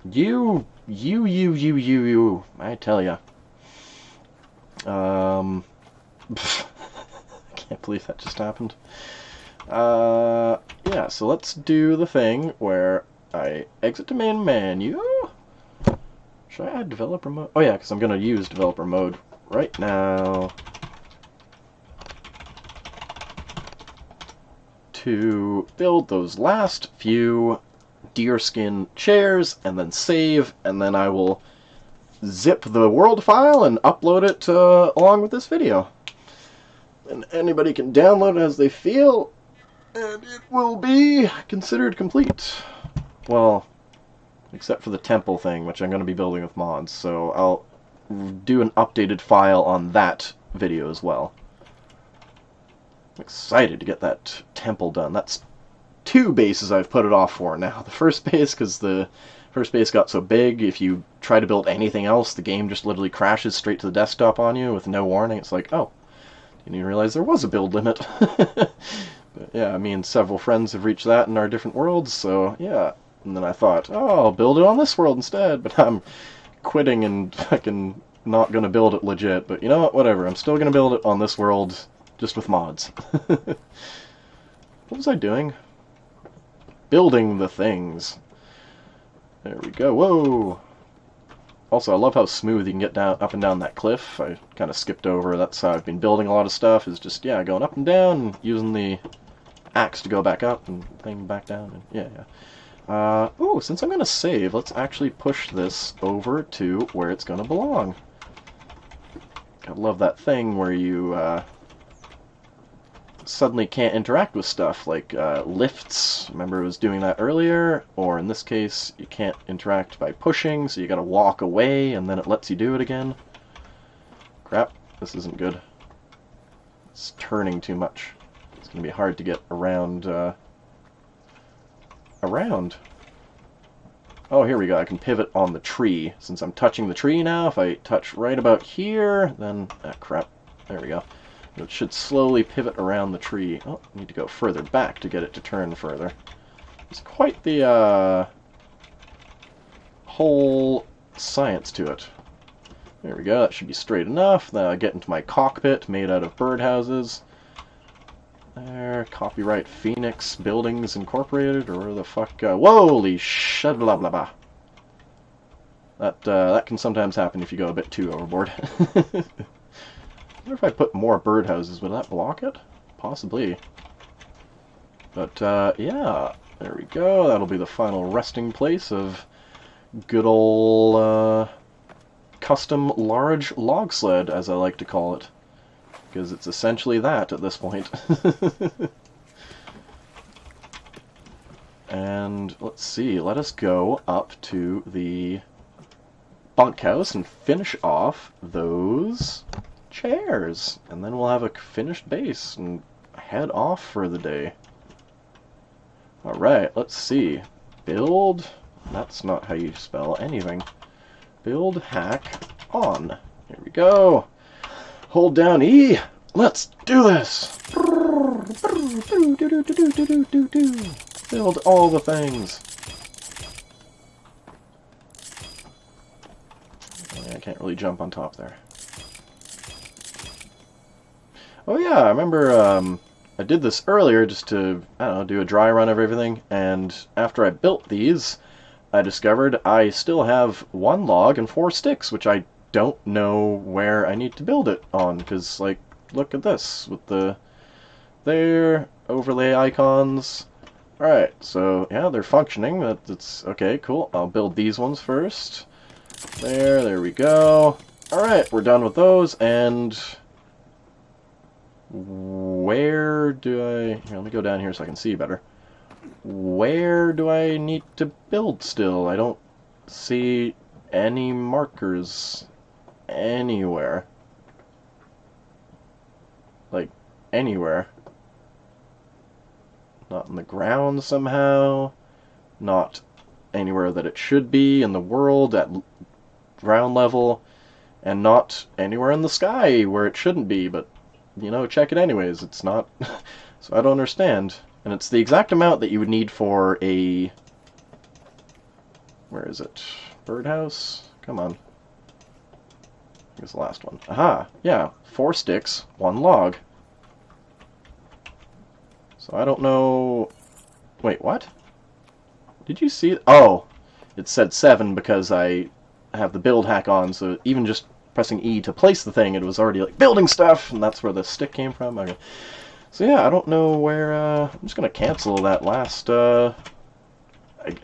You, I tell ya. I can't believe that just happened. Yeah, so let's do the thing where I exit to main menu. Should I add developer mode? Oh yeah, because I'm going to use developer mode right now to build those last few deerskin chairs, and then save, and then I will zip the world file and upload it along with this video. And anybody can download it as they feel, and it will be considered complete. Well, except for the temple thing, which I'm going to be building with mods, so I'll do an updated file on that video as well. I'm excited to get that temple done. That's two bases I've put it off for now. The first base, because the first base got so big, if you try to build anything else, the game just literally crashes straight to the desktop on you with no warning. It's like, oh, didn't even realize there was a build limit. But yeah, me and several friends have reached that in our different worlds, so yeah. And then I thought, oh, I'll build it on this world instead, but I'm quitting and fucking not gonna build it legit. But you know what, whatever, I'm still gonna build it on this world, just with mods. What was I doing? Building the things. There we go, whoa! Also, I love how smooth you can get down, up and down that cliff. I kind of skipped over, that's how I've been building a lot of stuff, is just, yeah, going up and down, and using the axe to go back up, and thing back down, and yeah. Oh, since I'm going to save, let's actually push this over to where it's going to belong. I love that thing where you suddenly can't interact with stuff, like lifts. Remember it was doing that earlier, or in this case, you can't interact by pushing, so you got to walk away, and then it lets you do it again. Crap, this isn't good. It's turning too much. It's going to be hard to get around... Oh, here we go. I can pivot on the tree. Since I'm touching the tree now, if I touch right about here, then... ah, crap. There we go. It should slowly pivot around the tree. Oh, I need to go further back to get it to turn further. It's quite the whole science to it. There we go. That should be straight enough. Then I get into my cockpit made out of birdhouses. There, copyright Phoenix Buildings Incorporated, or where the fuck, holy shit, blah blah blah. That can sometimes happen if you go a bit too overboard. I wonder if I put more birdhouses, would that block it? Possibly. But, yeah, there we go, that'll be the final resting place of good ol' custom large log sled, as I like to call it. Because it's essentially that at this point. And let's see, let us go up to the bunkhouse and finish off those chairs. And then we'll have a finished base and head off for the day. Alright, let's see. Build, that's not how you spell anything. Build hack on. Here we go. Hold down E. Let's do this. Build all the things. I can't really jump on top there. Oh yeah, I remember I did this earlier just to, I don't know, do a dry run of everything, and after I built these, I discovered I still have 1 log and 4 sticks, which I don't know where I need to build it on, because, like, look at this, with the there, overlay icons. Alright, so, yeah, they're functioning, it's okay, cool. I'll build these ones first. There we go. Alright, we're done with those, and where do I... Here, let me go down here so I can see better. Where do I need to build still? I don't see any markers anywhere. Like, anywhere. Not in the ground somehow. Not anywhere that it should be in the world at ground level. And not anywhere in the sky where it shouldn't be, but, you know, check it anyways. It's not... So I don't understand. And it's the exact amount that you would need for a... Where is it? Birdhouse? Come on. Here's the last one. Aha! Yeah, 4 sticks, 1 log. So I don't know... Wait, what? Did you see it? Oh! It said 7 because I have the build hack on, so even just pressing E to place the thing, it was already like, building stuff! And that's where the stick came from. Okay. So yeah, I don't know where... I'm just going to cancel that last... I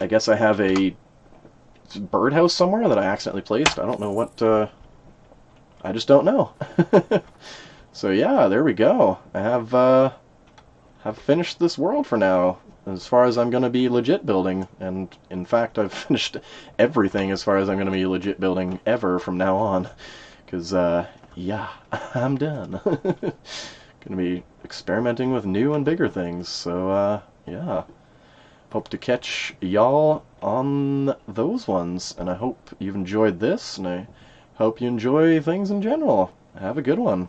guess I have a birdhouse somewhere that I accidentally placed. I don't know what... I just don't know. So yeah, there we go. I have finished this world for now, as far as I'm going to be legit building. And in fact, I've finished everything as far as I'm going to be legit building ever from now on. Because, yeah, I'm done. Going to be experimenting with new and bigger things. So, yeah. hope to catch y'all on those ones. And I hope you've enjoyed this, and I hope you enjoy things in general. Have a good one.